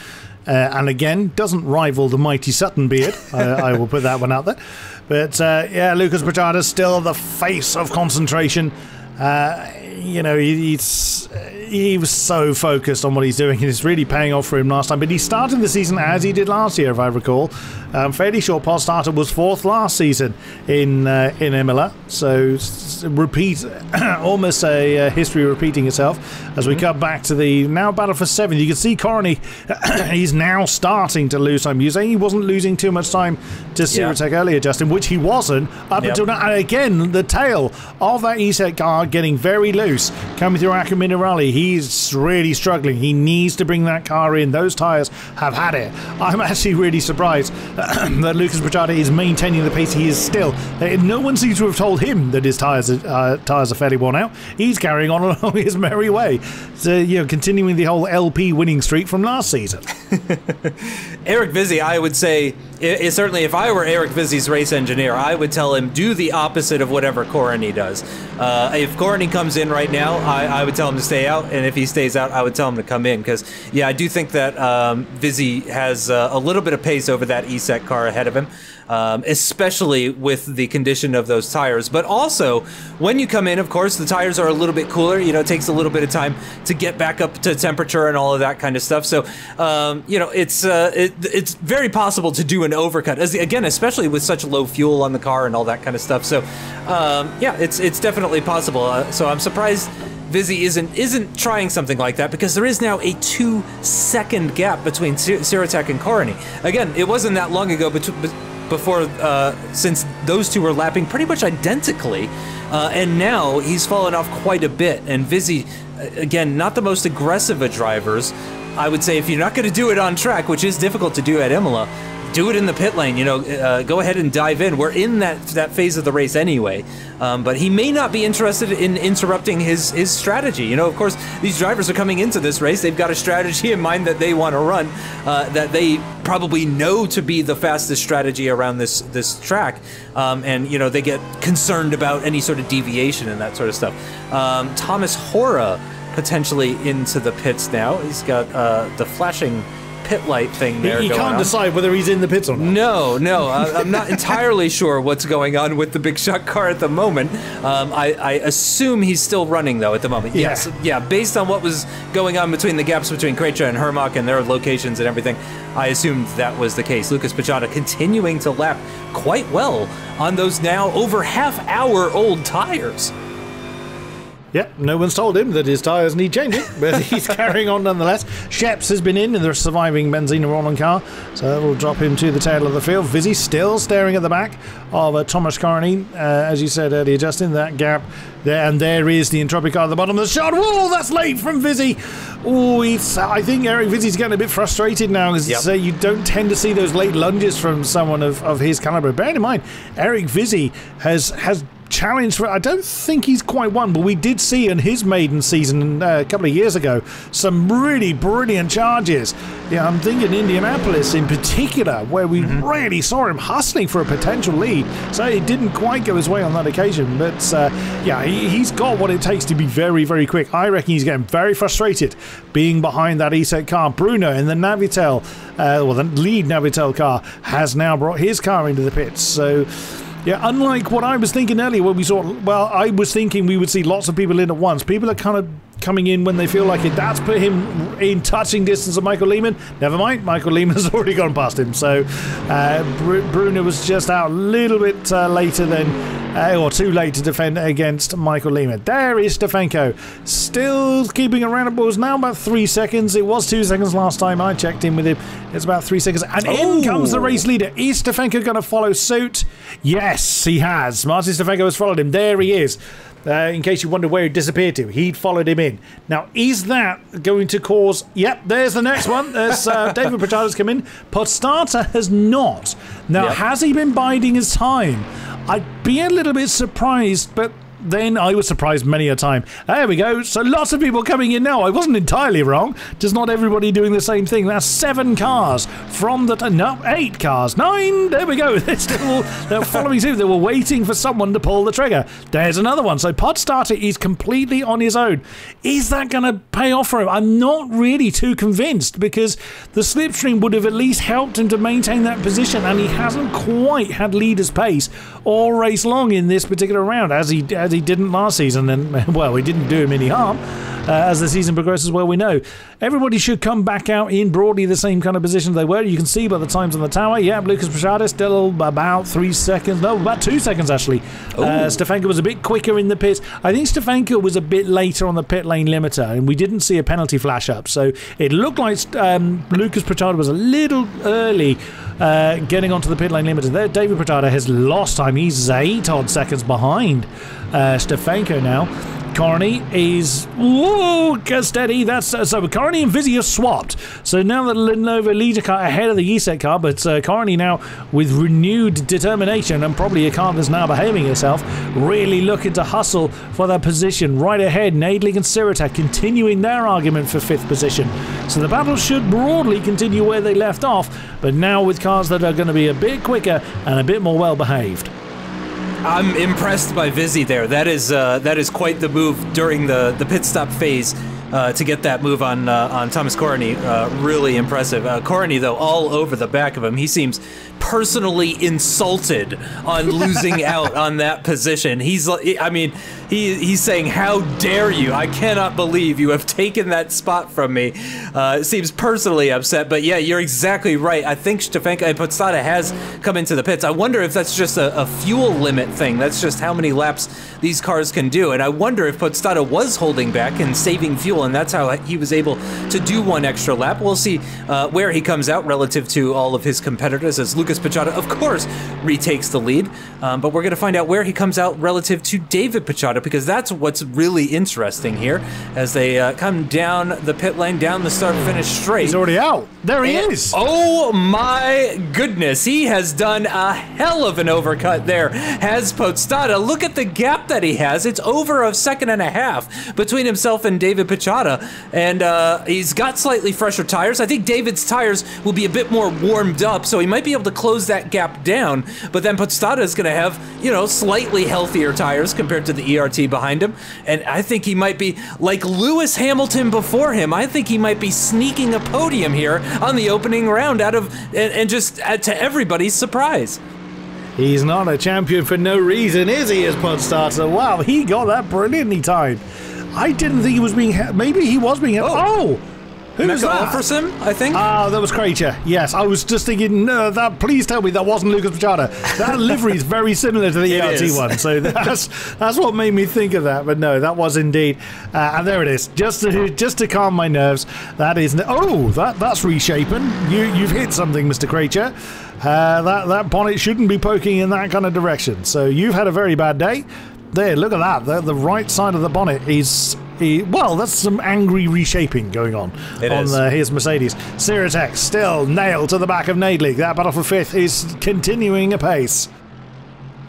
B: And again, doesn't rival the mighty Sutton beard. I will put that one out there. But yeah, Lucas Pichata's still the face of concentration. He was so focused on what he's doing, and it's really paying off for him last time. But he started the season as he did last year, if I recall. Fairly short pod starter, was 4th last season in Imola. So repeat, almost a history repeating itself as we cut back to the now battle for 7th. You can see Corny, he's now starting to lose time. You're saying he wasn't losing too much time to Sirotech earlier, Justin, which he wasn't up until now. And again, the tail of that ESET car getting very loose coming through Acca Minerali. He's really struggling. He needs to bring that car in. Those tyres have had it. I'm actually really surprised that Lucas Pichata is maintaining the pace he is still. No one seems to have told him that his tyres are fairly worn out. He's carrying on along his merry way. So, continuing the whole LP winning streak from last season.
A: Eric Vizzy, I would say, certainly if I were Eric Vizzy's race engineer, I would tell him do the opposite of whatever Corny does. If Corny comes in right now, I would tell him to stay out, and if he stays out, I would tell him to come in, because I do think that Vizzy has a little bit of pace over that ESET car ahead of him, especially with the condition of those tires. But also, when you come in, of course, the tires are a little bit cooler. It takes a little bit of time to get back up to temperature and all of that kind of stuff. So, it's very possible to do an overcut, again, especially with such low fuel on the car and all that kind of stuff. So, yeah, it's definitely possible. So I'm surprised Vizzy isn't trying something like that, because there is now a 2-second gap between Sirotech and Corny. Again, it wasn't that long ago before since those two were lapping pretty much identically, and now he's fallen off quite a bit. And Vizzy, again, not the most aggressive of drivers. I would say if you're not going to do it on track, which is difficult to do at Imola, do it in the pit lane. Go ahead and dive in. We're in that phase of the race anyway. But he may not be interested in interrupting his strategy. Of course, these drivers are coming into this race. They've got a strategy in mind that they want to run, that they probably know to be the fastest strategy around this track. And they get concerned about any sort of deviation and that sort of stuff. Thomas Hora potentially into the pits now. He's got the flashing pit light thing there.
B: You can't decide whether he's in the pits or not.
A: No, I'm not entirely sure what's going on with the big shot car at the moment. I assume he's still running though at the moment.
B: Yeah.
A: Yes, yeah. Based on what was going on between the gaps between Krejci and Hermach and their locations and everything, I assumed that was the case. Lucas Pichata continuing to lap quite well on those now over half-hour-old tires.
B: Yeah, no one's told him that his tyres need changing, but he's carrying on nonetheless. Sheps has been in the surviving Benzina Roland car, so that will drop him to the tail of the field. Vizzy still staring at the back of Thomas Carney. As you said earlier, Justin, that gap there, and there is the Entropic car at the bottom of the shot. Whoa, that's late from Vizzy. Oh, I think Eric Vizzy's getting a bit frustrated now, because you don't tend to see those late lunges from someone of his caliber. Bearing in mind, Eric Vizzy has challenge for, I don't think he's quite won, but we did see in his maiden season a couple of years ago some really brilliant charges. Yeah, I'm thinking Indianapolis in particular, where we really saw him hustling for a potential lead. So it didn't quite go his way on that occasion, but he's got what it takes to be very, very quick. I reckon he's getting very frustrated being behind that ESET car. Bruno in the Navitel, the lead Navitel car, has now brought his car into the pits. So yeah, unlike what I was thinking earlier when we saw, I was thinking we would see lots of people in at once. People are kind of coming in when they feel like it. That's put him in touching distance of Michael Lehman. Never mind, Michael Lehman's already gone past him. So Bruno was just out a little bit later than, or too late to defend against Michael Lehman. There is Stefanko, still keeping around. It was now about 3 seconds. It was 2 seconds last time I checked in with him. It's about 3 seconds. And in comes the race leader. Is Stefanko going to follow suit? Yes, he has. Martin Stefanko has followed him. There he is. In case you wonder where he disappeared to, he'd followed him in. Now, is that going to cause... Yep, there's the next one. There's David Pichata's come in. Podstata has not. Now, has he been biding his time? I'd be a little bit surprised, but then I was surprised many a time. There we go. So lots of people coming in now. I wasn't entirely wrong. Just not everybody doing the same thing. That's 7 cars from the... No, 8 cars. 9. There we go. They're following suit. They were waiting for someone to pull the trigger. There's another one. So Podstarter is completely on his own. Is that going to pay off for him? I'm not really too convinced, because the slipstream would have at least helped him to maintain that position, and he hasn't quite had leader's pace all race long in this particular round, as he didn't last season, and well, he didn't do him any harm. As the season progresses, well, we know everybody should come back out in broadly the same kind of position they were. You can see by the times on the tower. Yeah, Lucas Pichata still about 3 seconds. No, about 2 seconds actually. Stefanko was a bit quicker in the pits. I think Stefanko was a bit later on the pit lane limiter, and we didn't see a penalty flash up. So it looked like Lucas Pichata was a little early getting onto the pit lane limiter. There, David Pichata has lost time. He's 8 odd seconds behind Stefanko now. Carney is steady. That's so Carney and Vizzy have swapped. So now the Lenovo leader car ahead of the ESET car, but Carney now with renewed determination, and probably a car that's now behaving itself, really looking to hustle for that position right ahead. Nadling and Sirota continuing their argument for 5th position. So the battle should broadly continue where they left off, but now with cars that are going to be a bit quicker and a bit more well behaved.
A: I'm impressed by Vizzy there. That is quite the move during the pit stop phase to get that move on Thomas Corney. Really impressive. Corney, though, all over the back of him. He seems personally insulted on losing out on that position. He's saying, "How dare you? I cannot believe you have taken that spot from me." Seems personally upset, but yeah, you're exactly right. I think Stefanko and Podstata has come into the pits. I wonder if that's just a fuel limit thing. That's just how many laps these cars can do, and I wonder if Podstata was holding back and saving fuel, and that's how he was able to do 1 extra lap. We'll see where he comes out relative to all of his competitors, as Lucas Pichata, of course, retakes the lead, but we're going to find out where he comes out relative to David Pichata Puchata, because that's what's really interesting here as they come down the pit lane, down the start-finish straight.
B: He's already out. There he is.
A: Oh my goodness, he has done a hell of an overcut there, has Puchata. Look at the gap that he has. It's over a second and a half between himself and David Puchata, and he's got slightly fresher tires. I think David's tires will be a bit more warmed up, so he might be able to close that gap down, but then Puchata is going to have, you know, slightly healthier tires compared to the ERT behind him, and I think he might be, like Lewis Hamilton before him, I think he might be sneaking a podium here on the opening round and just to everybody's surprise.
B: He's not a champion for no reason, is he, as Puchata? Wow, he got that brilliantly timed. I didn't think he was being maybe he was being Oh! Who was that?
A: Alfredson, I think.
B: Ah, that was Kreitzer. Yes, I was just thinking, no, please tell me that wasn't Lucas Puchata. That livery is very similar to the ERT one, so that's what made me think of that. But no, that was indeed. And there it is. Just to calm my nerves. That is. Oh, that's reshapen. You've hit something, Mr. Kreitzer. That bonnet shouldn't be poking in that kind of direction. So you've had a very bad day. There, look at that. The right side of the bonnet is. Well, that's some angry reshaping going on his Mercedes. Sirotech still nailed to the back of Neidlich. That battle for fifth is continuing apace.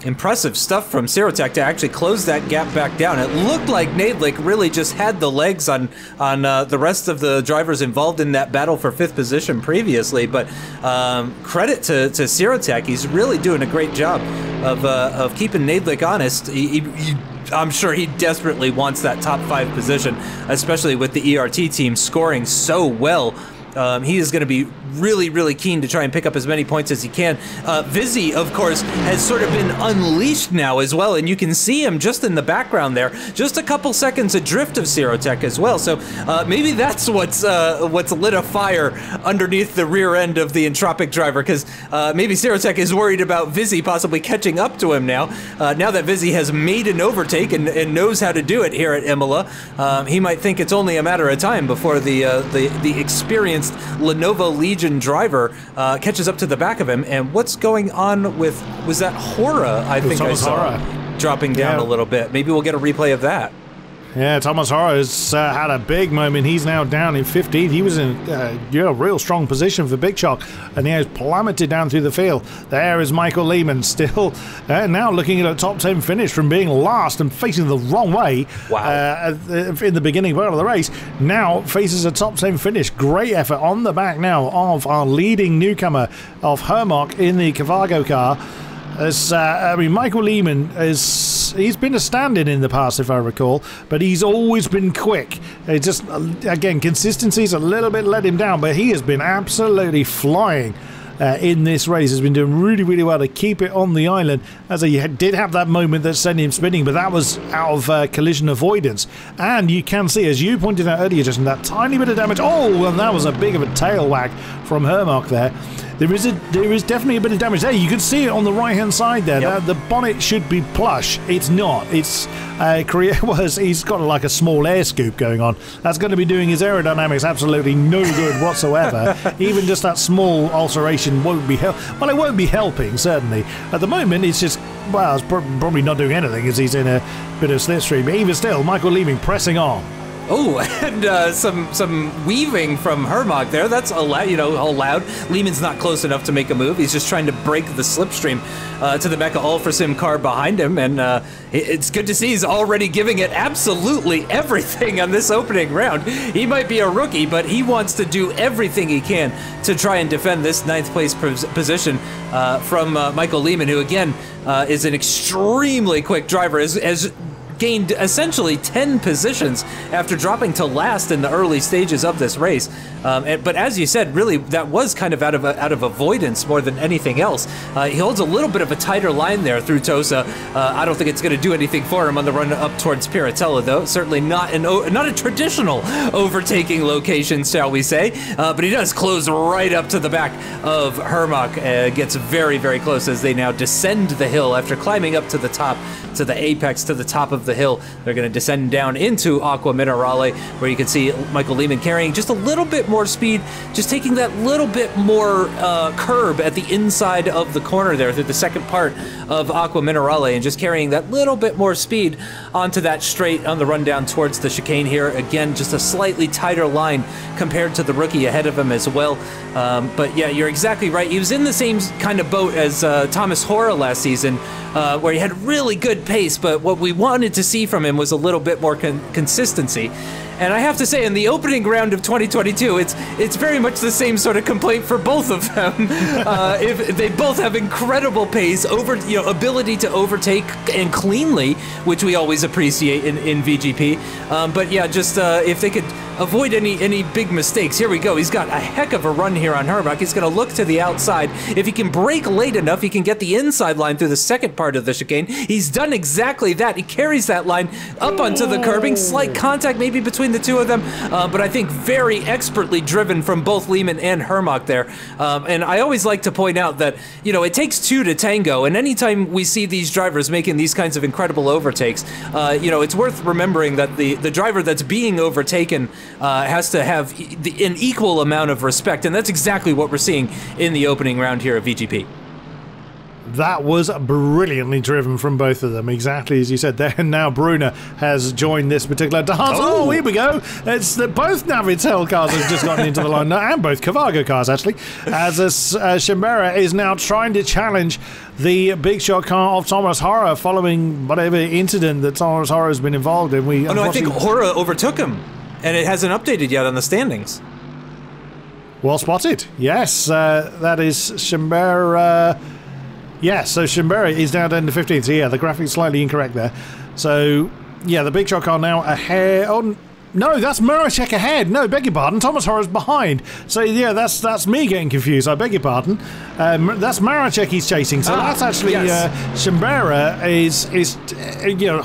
A: Impressive stuff from Sirotech to actually close that gap back down. It looked like Neidlich really just had the legs on the rest of the drivers involved in that battle for fifth position previously, but credit to Sirotech. He's really doing a great job of keeping Neidlich honest. I'm sure he desperately wants that top 5 position, especially with the ERT team scoring so well. He is going to be really, really keen to try and pick up as many points as he can. Vizzy, of course, has sort of been unleashed now as well, and you can see him just in the background there, just a couple seconds adrift of Sirotech as well. So maybe that's what's lit a fire underneath the rear end of the Entropic driver, because maybe Sirotech is worried about Vizzy possibly catching up to him now. Now that Vizzy has made an overtake and knows how to do it here at Imola, he might think it's only a matter of time before the experienced Lenovo Legion driver catches up to the back of him. And what's going on with, was that Hora? I think I saw dropping down a little bit. Maybe we'll get a replay of that.
B: Yeah, Thomas Hora has had a big moment. He's now down in 15th. He was in a real strong position for Big Shock, and he has plummeted down through the field. There is Michael Lehman still now looking at a top 10 finish from being last and facing the wrong way.
A: Wow.
B: In the beginning part of the race. Now faces a top 10 finish. Great effort on the back now of our leading newcomer of Hermok in the Carvago car. As Michael Lehman he's been a stand-in in the past, if I recall, but he's always been quick. It just, again, consistency's a little bit let him down, but he has been absolutely flying in this race. Has been doing really, really well to keep it on the island, as he did have that moment that sent him spinning, but that was out of collision avoidance. And you can see, as you pointed out earlier, Justin, that tiny bit of damage. Oh, and that was a big of a tail whack from Hermok there. There is definitely a bit of damage there. You can see it on the right-hand side there.
A: Yep.
B: The bonnet should be plush. It's not. It's he's got like a small air scoop going on. That's going to be doing his aerodynamics absolutely no good whatsoever. Even just that small alteration won't be it won't be helping, certainly. At the moment, it's just, well, it's probably not doing anything as he's in a bit of slipstream. But even still, Michael Lehman pressing on.
A: Oh, and some weaving from Hermok there. That's allowed. Lehman's not close enough to make a move. He's just trying to break the slipstream to the Mecha Alfredsson car behind him, and it's good to see he's already giving it absolutely everything on this opening round. He might be a rookie, but he wants to do everything he can to try and defend this 9th place position from Michael Lehman, who again is an extremely quick driver. As gained essentially 10 positions after dropping to last in the early stages of this race. But as you said, really, that was kind of out of avoidance more than anything else. He holds a little bit of a tighter line there through Tosa. I don't think it's going to do anything for him on the run up towards Piratella, though. Certainly not a traditional overtaking location, shall we say. But he does close right up to the back of Hermok. Gets very, very close as they now descend the hill after climbing up to the top, to the apex, to the top of the hill. They're going to descend down into Aqua Minerale, where you can see Michael Lehman carrying just a little bit more speed, just taking that little bit more curb at the inside of the corner there through the second part of Aqua Minerale, and just carrying that little bit more speed onto that straight on the run down towards the chicane here. Again, just a slightly tighter line compared to the rookie ahead of him as well. But yeah, you're exactly right. He was in the same kind of boat as Thomas Hora last season, where he had really good pace, but what we wanted to see from him was a little bit more consistency. And I have to say, in the opening round of 2022, it's very much the same sort of complaint for both of them. If they both have incredible pace, ability to overtake and cleanly, which we always appreciate in VGP. But yeah, just if they could avoid any big mistakes. Here we go. He's got a heck of a run here on Hermach. He's going to look to the outside. If he can brake late enough, he can get the inside line through the second part of the chicane. He's done exactly that. He carries that line up onto the curbing. Slight contact maybe between the two of them, but I think very expertly driven from both Lehman and Hermach there. And I always like to point out that, it takes two to tango, and anytime we see these drivers making these kinds of incredible overtakes, it's worth remembering that the driver that's being overtaken has to have an equal amount of respect, and that's exactly what we're seeing in the opening round here of VGP.
B: That was brilliantly driven from both of them, exactly as you said there. Now Brunner has joined this particular dance. Oh, here we go. It's that both Navitel cars have just gotten into the line, and both Carvago cars, actually, as Shimbera is now trying to challenge the big shot car of Thomas Hora following whatever incident that Thomas Hora has been involved in.
A: I think Hora overtook him, and it hasn't updated yet on the standings.
B: Well spotted. Yes, that is Shimbera. Yeah, so Shimbera is now down to 15th. So yeah, the graphic's slightly incorrect there. So yeah, the big shot car now ahead. Oh no, that's Maracek ahead. No, beg your pardon. Thomas Hora's behind. So yeah, that's me getting confused. I beg your pardon. That's Maracek he's chasing. So that's actually Shimbera is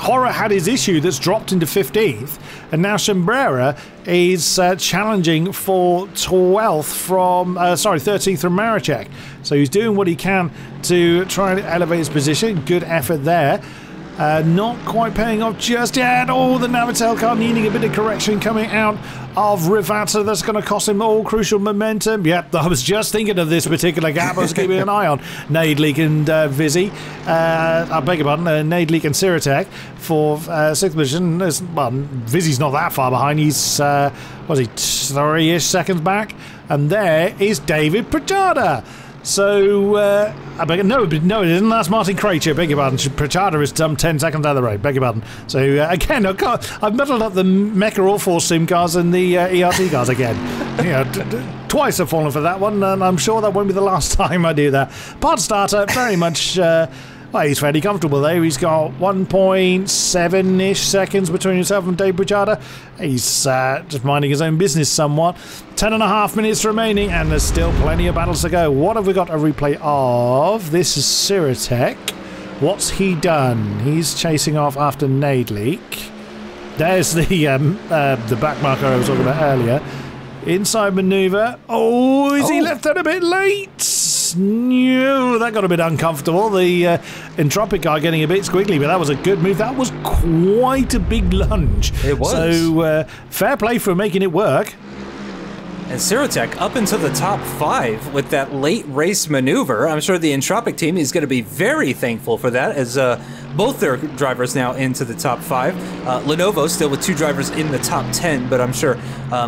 B: Hora had his issue that's dropped into 15th, and now Shimbera is challenging for 12th from 13th from Maracek. So he's doing what he can to try and elevate his position. Good effort there. Not quite paying off just yet. Oh, the Navitel car needing a bit of correction coming out of Rivata. That's going to cost him all crucial momentum. Yep, I was just thinking of this particular gap. I was keeping an eye on Naidleek and Vizzy. I beg your pardon, Naidleek and Siratek for 6th position. Vizzy's not that far behind. He's, 3-ish seconds back. And there is David Prachada. So, no, it isn't. That's Martin Krejci. Beg your pardon. Prachada is 10 seconds out of the road. Beg your pardon. So, again, I've muddled up the Mecha All-Force Sim cars and the ERT cars again. Twice I've fallen for that one, and I'm sure that won't be the last time I do that. Pod starter, very much... well, he's fairly comfortable there. He's got 1.7-ish seconds between himself and Dave Prachada. He's just minding his own business somewhat. 10.5 minutes remaining, and there's still plenty of battles to go. What have we got a replay of? This is Siratek. What's he done? He's chasing off after Naidleek. There's the back marker I was talking about earlier. Inside manoeuvre. Oh, is he left that a bit late? No, that got a bit uncomfortable. The Entropic car getting a bit squiggly, but that was a good move. That was quite a big lunge.
A: It was.
B: So fair play for making it work.
A: And Siratek up into the top 5 with that late race maneuver. I'm sure the Entropic team is going to be very thankful for that, as both their drivers now into the top 5. Lenovo still with 2 drivers in the top 10, but I'm sure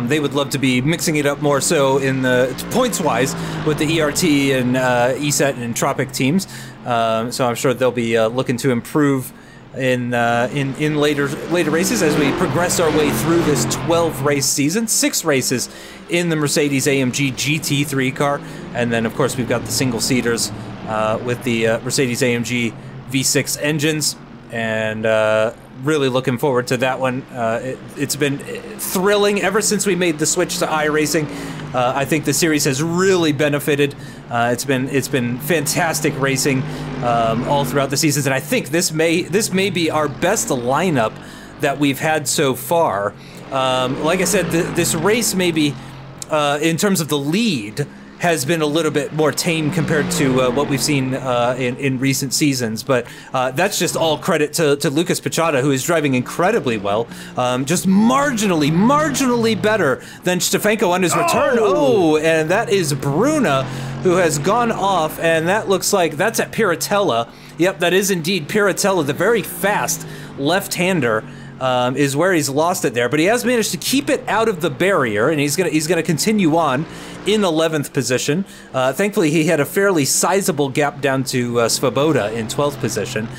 A: they would love to be mixing it up more so in the points-wise with the ERT and ESET and Entropic teams. So I'm sure they'll be looking to improve in later races as we progress our way through this 12-race season. 6 races in the Mercedes-AMG GT3 car, and then of course we've got the single-seaters with the Mercedes-AMG V6 engines, and really looking forward to that one. It's been thrilling ever since we made the switch to iRacing. I think the series has really benefited. It's been fantastic racing all throughout the seasons, and I think this may be our best lineup that we've had so far. Like I said, this race maybe in terms of the lead has been a little bit more tame compared to what we've seen in recent seasons. But that's just all credit to Lucas Pichota, who is driving incredibly well, just marginally better than Stefanko on his return. Oh, and that is Bruna, who has gone off, and that looks like that's at Piratella. Yep, that is indeed Piratella, the very fast left-hander. Is where he's lost it there, but he has managed to keep it out of the barrier, and he's gonna continue on in 11th position. Thankfully, he had a fairly sizable gap down to Svoboda in 12th position,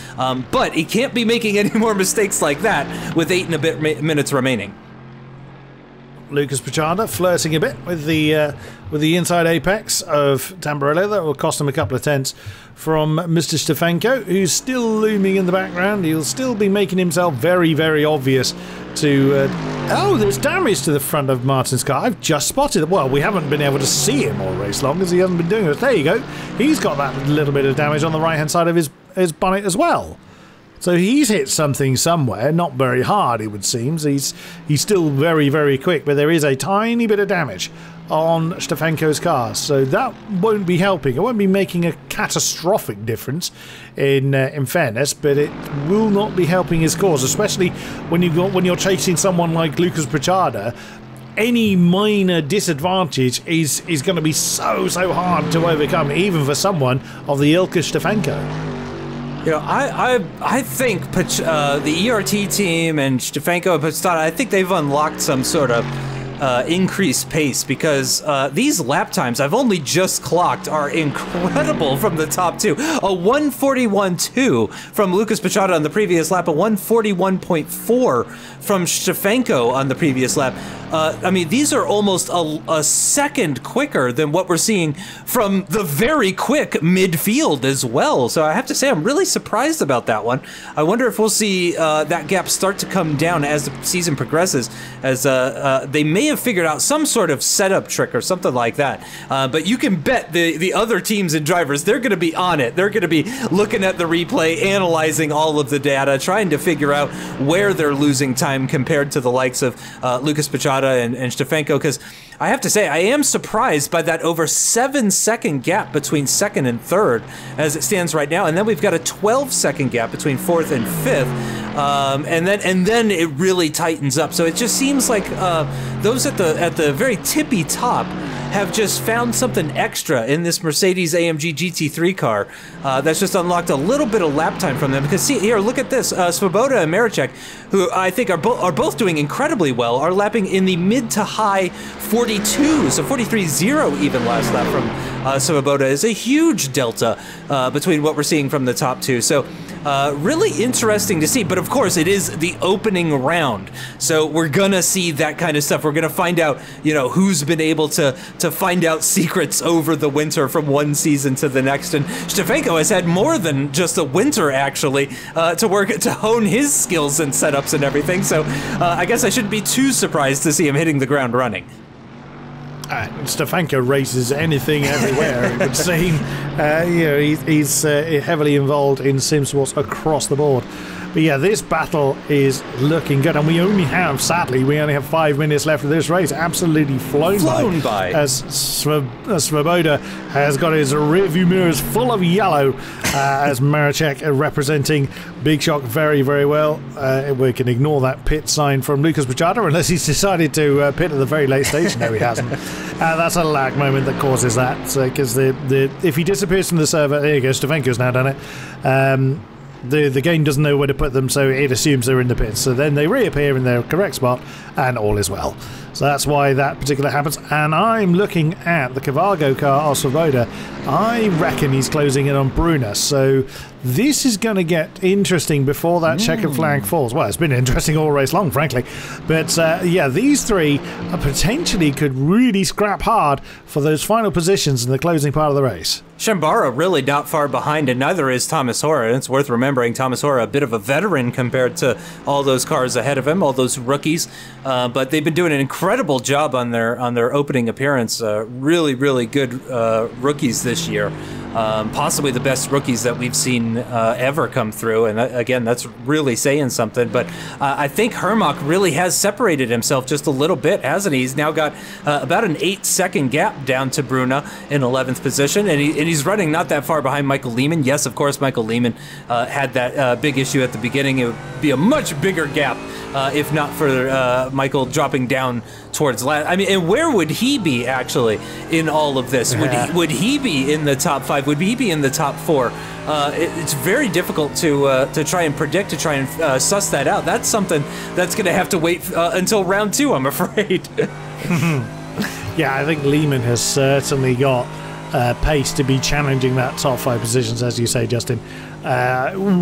A: but he can't be making any more mistakes like that with 8 and a bit minutes remaining.
B: Lucas Pichota flirting a bit with the inside apex of Tamburello. That will cost him a couple of tenths from Mr. Stefanko, who's still looming in the background. He'll still be making himself very, very obvious to... oh, there's damage to the front of Martin's car. I've just spotted it. Well, we haven't been able to see him all race long because he hasn't been doing it. There you go. He's got that little bit of damage on the right-hand side of his bonnet as well. So he's hit something somewhere, not very hard it would seem. He's still very, very quick, but there is a tiny bit of damage on Stefanko's car, so that won't be helping. It won't be making a catastrophic difference in fairness, but it will not be helping his cause, especially when you're chasing someone like Lucas Pichota. Any minor disadvantage is going to be so hard to overcome, even for someone of the ilk of Stefanko.
A: You know, I think the ERT team and Stefanko and Pichota, I think they've unlocked some sort of increased pace, because these lap times I've only just clocked are incredible from the top two. A 141.2 from Lucas Pichota on the previous lap, a 141.4 from Stefanko on the previous lap. I mean, these are almost a second quicker than what we're seeing from the very quick midfield as well. So I have to say, I'm really surprised about that one. I wonder if we'll see that gap start to come down as the season progresses, as they may have figured out some sort of setup trick or something like that. But you can bet the other teams and drivers, they're going to be on it. They're going to be looking at the replay, analyzing all of the data, trying to figure out where they're losing time compared to the likes of Lucas Pichota and Stefanko, because I have to say, I am surprised by that over 7-second gap between second and third as it stands right now, and then we've got a 12-second gap between fourth and fifth, and then it really tightens up. So it just seems like those at the very tippy top have just found something extra in this Mercedes-AMG GT3 car that's just unlocked a little bit of lap time from them. Because see here, look at this, Svoboda and Maricek, who I think are both doing incredibly well, are lapping in the mid to high 42, so 43.0 even last lap from Svoboda is a huge delta between what we're seeing from the top two. So really interesting to see, but of course it is the opening round, so we're gonna see that kind of stuff. We're gonna find out, you know, who's been able to find out secrets over the winter from one season to the next, and Stefanko has had more than just a winter actually to hone his skills and setups and everything. So I guess I shouldn't be too surprised to see him hitting the ground running.
B: Stefanko races anything everywhere, it would seem. You know, he's heavily involved in sim sports across the board. But yeah, this battle is looking good, and sadly, we only have 5 minutes left of this race. Absolutely flown by. As Svoboda has got his rearview mirrors full of yellow, as Maricek representing Big Shock very, very well. We can ignore that pit sign from Lucas Pichota, unless he's decided to pit at the very late stage. No, he hasn't. That's a lag moment that causes that, because if he disappears from the server, there you go, Stefanko's now done it. The game doesn't know where to put them, so it assumes they're in the pits. So then they reappear in their correct spot, and all is well. So that's why that particular happens. And I'm looking at the Carvago car of Svoboda. I reckon he's closing in on Bruna. So this is going to get interesting before that checkered flag falls. Well, it's been interesting all race long, frankly. But yeah, these three potentially could really scrap hard for those final positions in the closing part of the race.
A: Shambara really not far behind, and neither is Thomas Hora. And it's worth remembering Thomas Hora, a bit of a veteran compared to all those cars ahead of him, all those rookies. But they've been doing an incredible job on their opening appearance. Really, really good rookies this year. possibly the best rookies that we've seen ever come through. And again, that's really saying something. But I think Hermach really has separated himself just a little bit, hasn't he? He's now got about an 8-second gap down to Bruna in 11th position, and he's running not that far behind Michael Lehman. Yes, of course, Michael Lehman had that big issue at the beginning. It would be a much bigger gap if not for Michael dropping down towards last. I mean, and where would he be actually in all of this? Would he be in the top 5? Would he be in the top 4? It's very difficult to try and predict, to try and suss that out. That's something that's going to have to wait until round 2, I'm afraid.
B: Yeah, I think Lehman has certainly got pace to be challenging that top 5 positions, as you say, Justin.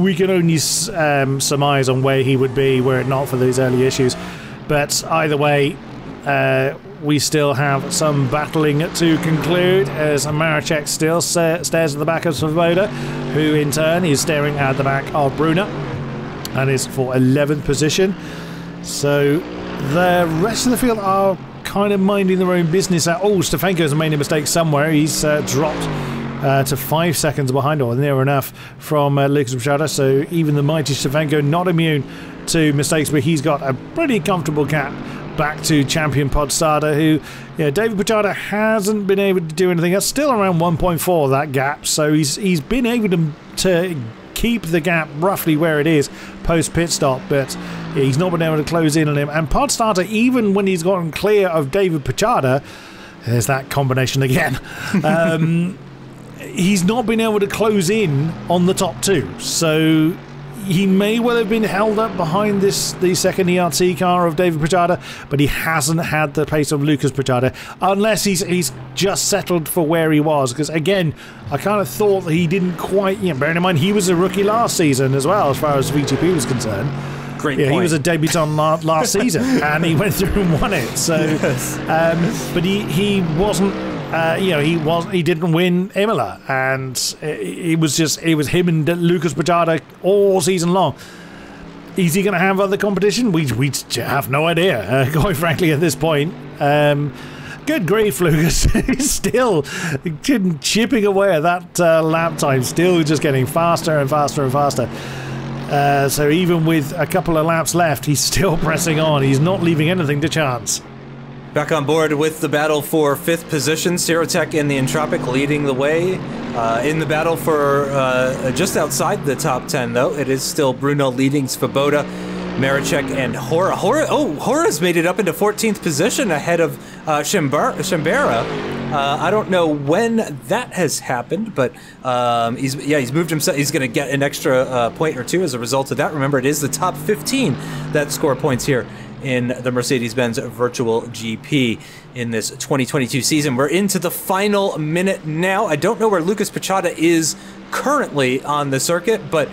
B: We can only surmise on where he would be were it not for these early issues. But either way, we still have some battling to conclude as Maracek still stares at the back of Svoboda, who in turn is staring at the back of Bruna and is for 11th position. So the rest of the field are kind of minding their own business. Stefanko's made a mistake somewhere. He's dropped to 5 seconds behind, or near enough, from Lucas Pichada. So even the mighty Stefanko not immune to mistakes, but he's got a pretty comfortable gap back to champion Podstada, who, David Pichada hasn't been able to do anything. That's still around 1.4, that gap. So he's been able to keep the gap roughly where it is post pit stop, but he's not been able to close in on him. And Podstada, even when he's gotten clear of David Pichada, there's that combination again. He's not been able to close in on the top 2. So he may well have been held up behind the second ERT car of David Pichada, but he hasn't had the pace of Lucas Pichada, unless he's just settled for where he was. Because again, I kind of thought that he didn't quite, bearing in mind he was a rookie last season as well, as far as VGP was concerned.
A: Great point.
B: He was a debutant last season, and he went through and won it. So, yes. But he wasn't. He didn't win Imola, and it was him and Lucas Pichada all season long. Is he going to have other competition? We have no idea, quite frankly, at this point. Good grief, Lucas. He's still chipping away at that lap time, still just getting faster and faster and faster. So even with a couple of laps left, he's still pressing on. He's not leaving anything to chance.
A: Back on board with the battle for 5th position, Sirotech and the Entropic leading the way. In the battle for just outside the top 10, though, it is still Bruno leading Svoboda, Maracek, and Hora. Hora's made it up into 14th position ahead of Shambara. I don't know when that has happened, but he's moved himself. He's going to get an extra point or 2 as a result of that. Remember, it is the top 15 that score points here in the Mercedes-Benz Virtual GP in this 2022 season. We're into the final minute now. I don't know where Lucas Pichada is currently on the circuit, but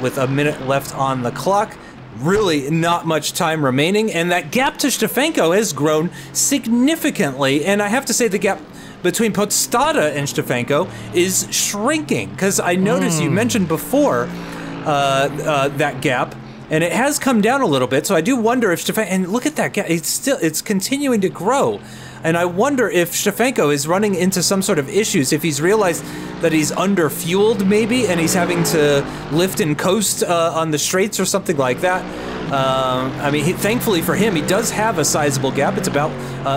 A: with a minute left on the clock, really not much time remaining, and that gap to Stefanko has grown significantly, and I have to say the gap between Podstada and Stefanko is shrinking, because I noticed you mentioned before that gap, and it has come down a little bit, so I do wonder if Stefanko, and look at that gap, it's continuing to grow. And I wonder if Stefanko is running into some sort of issues, if he's realized that he's under-fueled maybe, and he's having to lift and coast on the straights or something like that. I mean, thankfully for him, he does have a sizable gap. It's about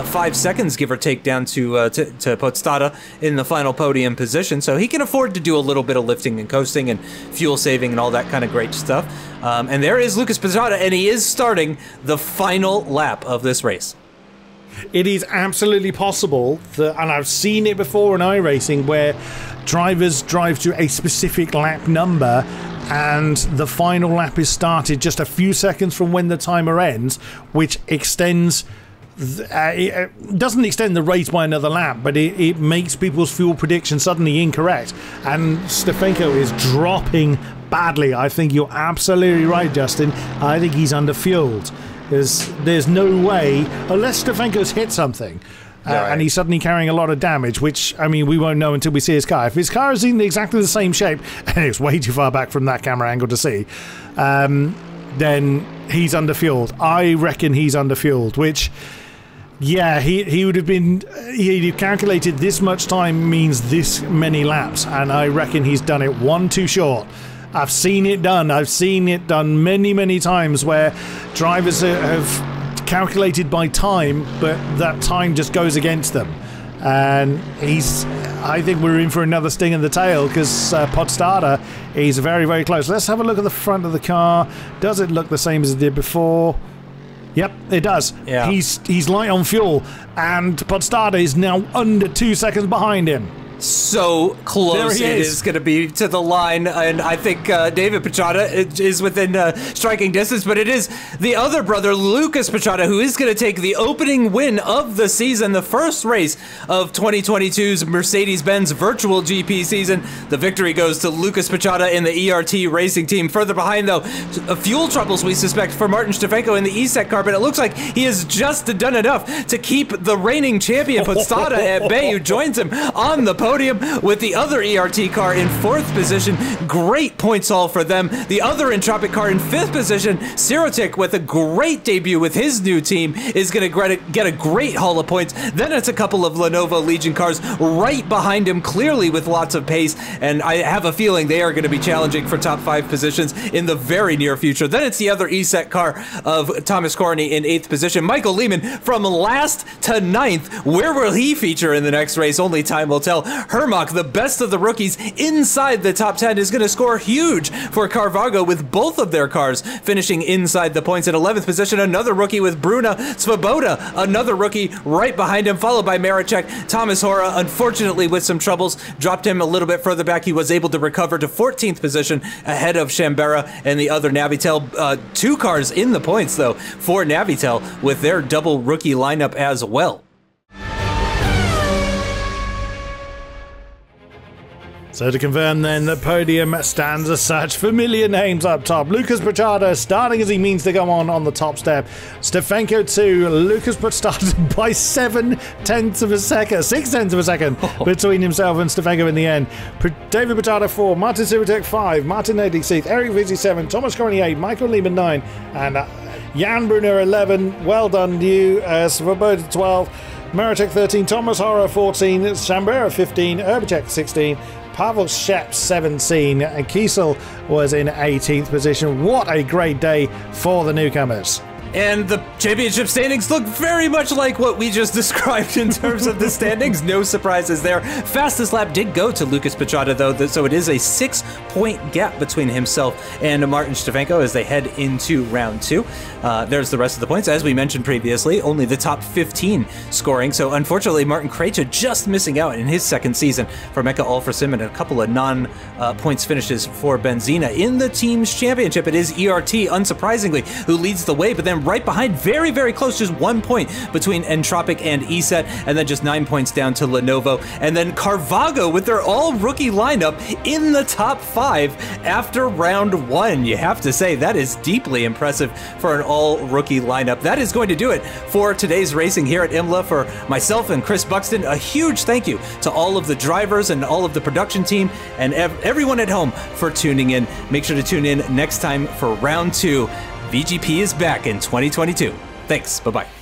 A: 5 seconds, give or take, down to Podstada in the final podium position. So he can afford to do a little bit of lifting and coasting and fuel saving and all that kind of great stuff. And there is Lucas Pichada, and he is starting the final lap of this race.
B: It is absolutely possible that, and I've seen it before in iRacing, where drivers drive to a specific lap number and the final lap is started just a few seconds from when the timer ends, which extends, it doesn't extend the race by another lap, but it makes people's fuel prediction suddenly incorrect. And Stefanko is dropping badly. I think you're absolutely right, Justin. I think he's under-fueled. There's no way, unless Stefanko's hit something, and he's suddenly carrying a lot of damage, which, I mean, we won't know until we see his car. If his car is in exactly the same shape, and it's way too far back from that camera angle to see, then he's under-fueled. I reckon he's under-fueled, which Yeah, he would have been. He'd have calculated this much time means this many laps, and I reckon he's done it one too short. I've seen it done. I've seen it done many, many times where drivers have calculated by time, but that time just goes against them. And I think we're in for another sting in the tail because Podstarter is very, very close. Let's have a look at the front of the car. Does it look the same as it did before? Yep, it does.
A: Yeah.
B: He's light on fuel, and Podstarter is now under 2 seconds behind him.
A: So close it is going to be to the line, and I think David Pichata is within striking distance, but it is the other brother, Lucas Pichata, who is going to take the opening win of the season, the first race of 2022's Mercedes-Benz Virtual GP season. The victory goes to Lucas Pichata in the ERT racing team. Further behind, though, fuel troubles we suspect for Martin Stefanko in the ESET car, but it looks like he has just done enough to keep the reigning champion Podstarter at bay, who joins him on the podium with the other ERT car in 4th position. Great points haul for them. The other Entropic car in 5th position, Sirotic, with a great debut with his new team, is going to get a great haul of points. Then it's a couple of Lenovo Legion cars right behind him, clearly with lots of pace, and I have a feeling they are going to be challenging for top 5 positions in the very near future. Then it's the other ESET car of Thomas Corney in 8th position. Michael Lehman from last to 9th. Where will he feature in the next race? Only time will tell. Hermach, the best of the rookies inside the top 10, is going to score huge for Carvago, with both of their cars finishing inside the points. In 11th position, another rookie with Bruna Svoboda, another rookie right behind him, followed by Maricek. Thomas Hora, unfortunately with some troubles, dropped him a little bit further back. He was able to recover to 14th position ahead of Chambera and the other Navitel. 2 cars in the points, though, for Navitel with their double rookie lineup as well.
B: So to confirm then, the podium stands as such. Familiar names up top. Lucas Pichata starting as he means to go on the top step. Stefanko 2, Lucas Pichata by 6/10 of a second between himself and Stefanko in the end. David Pichata 4, Martin Sirotek 5, Martin Edley 6, Eric Vizzi 7, Thomas Corney 8, Michael Lehman 9, and Jan Brunner 11. Well done you. Svoboda 12, Maricek 13, Thomas Hora 14, Chambera 15, Urbacek 16, Pavel Shep 17, and Kiesel was in 18th position. What a great day for the newcomers.
A: And the championship standings look very much like what we just described in terms of the standings. No surprises there. Fastest lap did go to Lucas Pichata, though, so it is a 6-point gap between himself and Martin Stefanko as they head into round 2. There's the rest of the points. As we mentioned previously, only the top 15 scoring, so unfortunately Martin Krejci just missing out in his second season for Mecca Alfredsson, and a couple of non-points finishes for Benzina. In the team's championship, it is ERT, unsurprisingly, who leads the way, but then right behind, very, very close, just 1 point between Entropic and ESET, and then just 9 points down to Lenovo. And then Carvago with their all-rookie lineup in the top 5 after round 1. You have to say, that is deeply impressive for an all-rookie lineup. That is going to do it for today's racing here at Imola. For myself and Chris Buxton, a huge thank you to all of the drivers and all of the production team and everyone at home for tuning in. Make sure to tune in next time for round 2. VGP is back in 2022. Thanks. Bye-bye.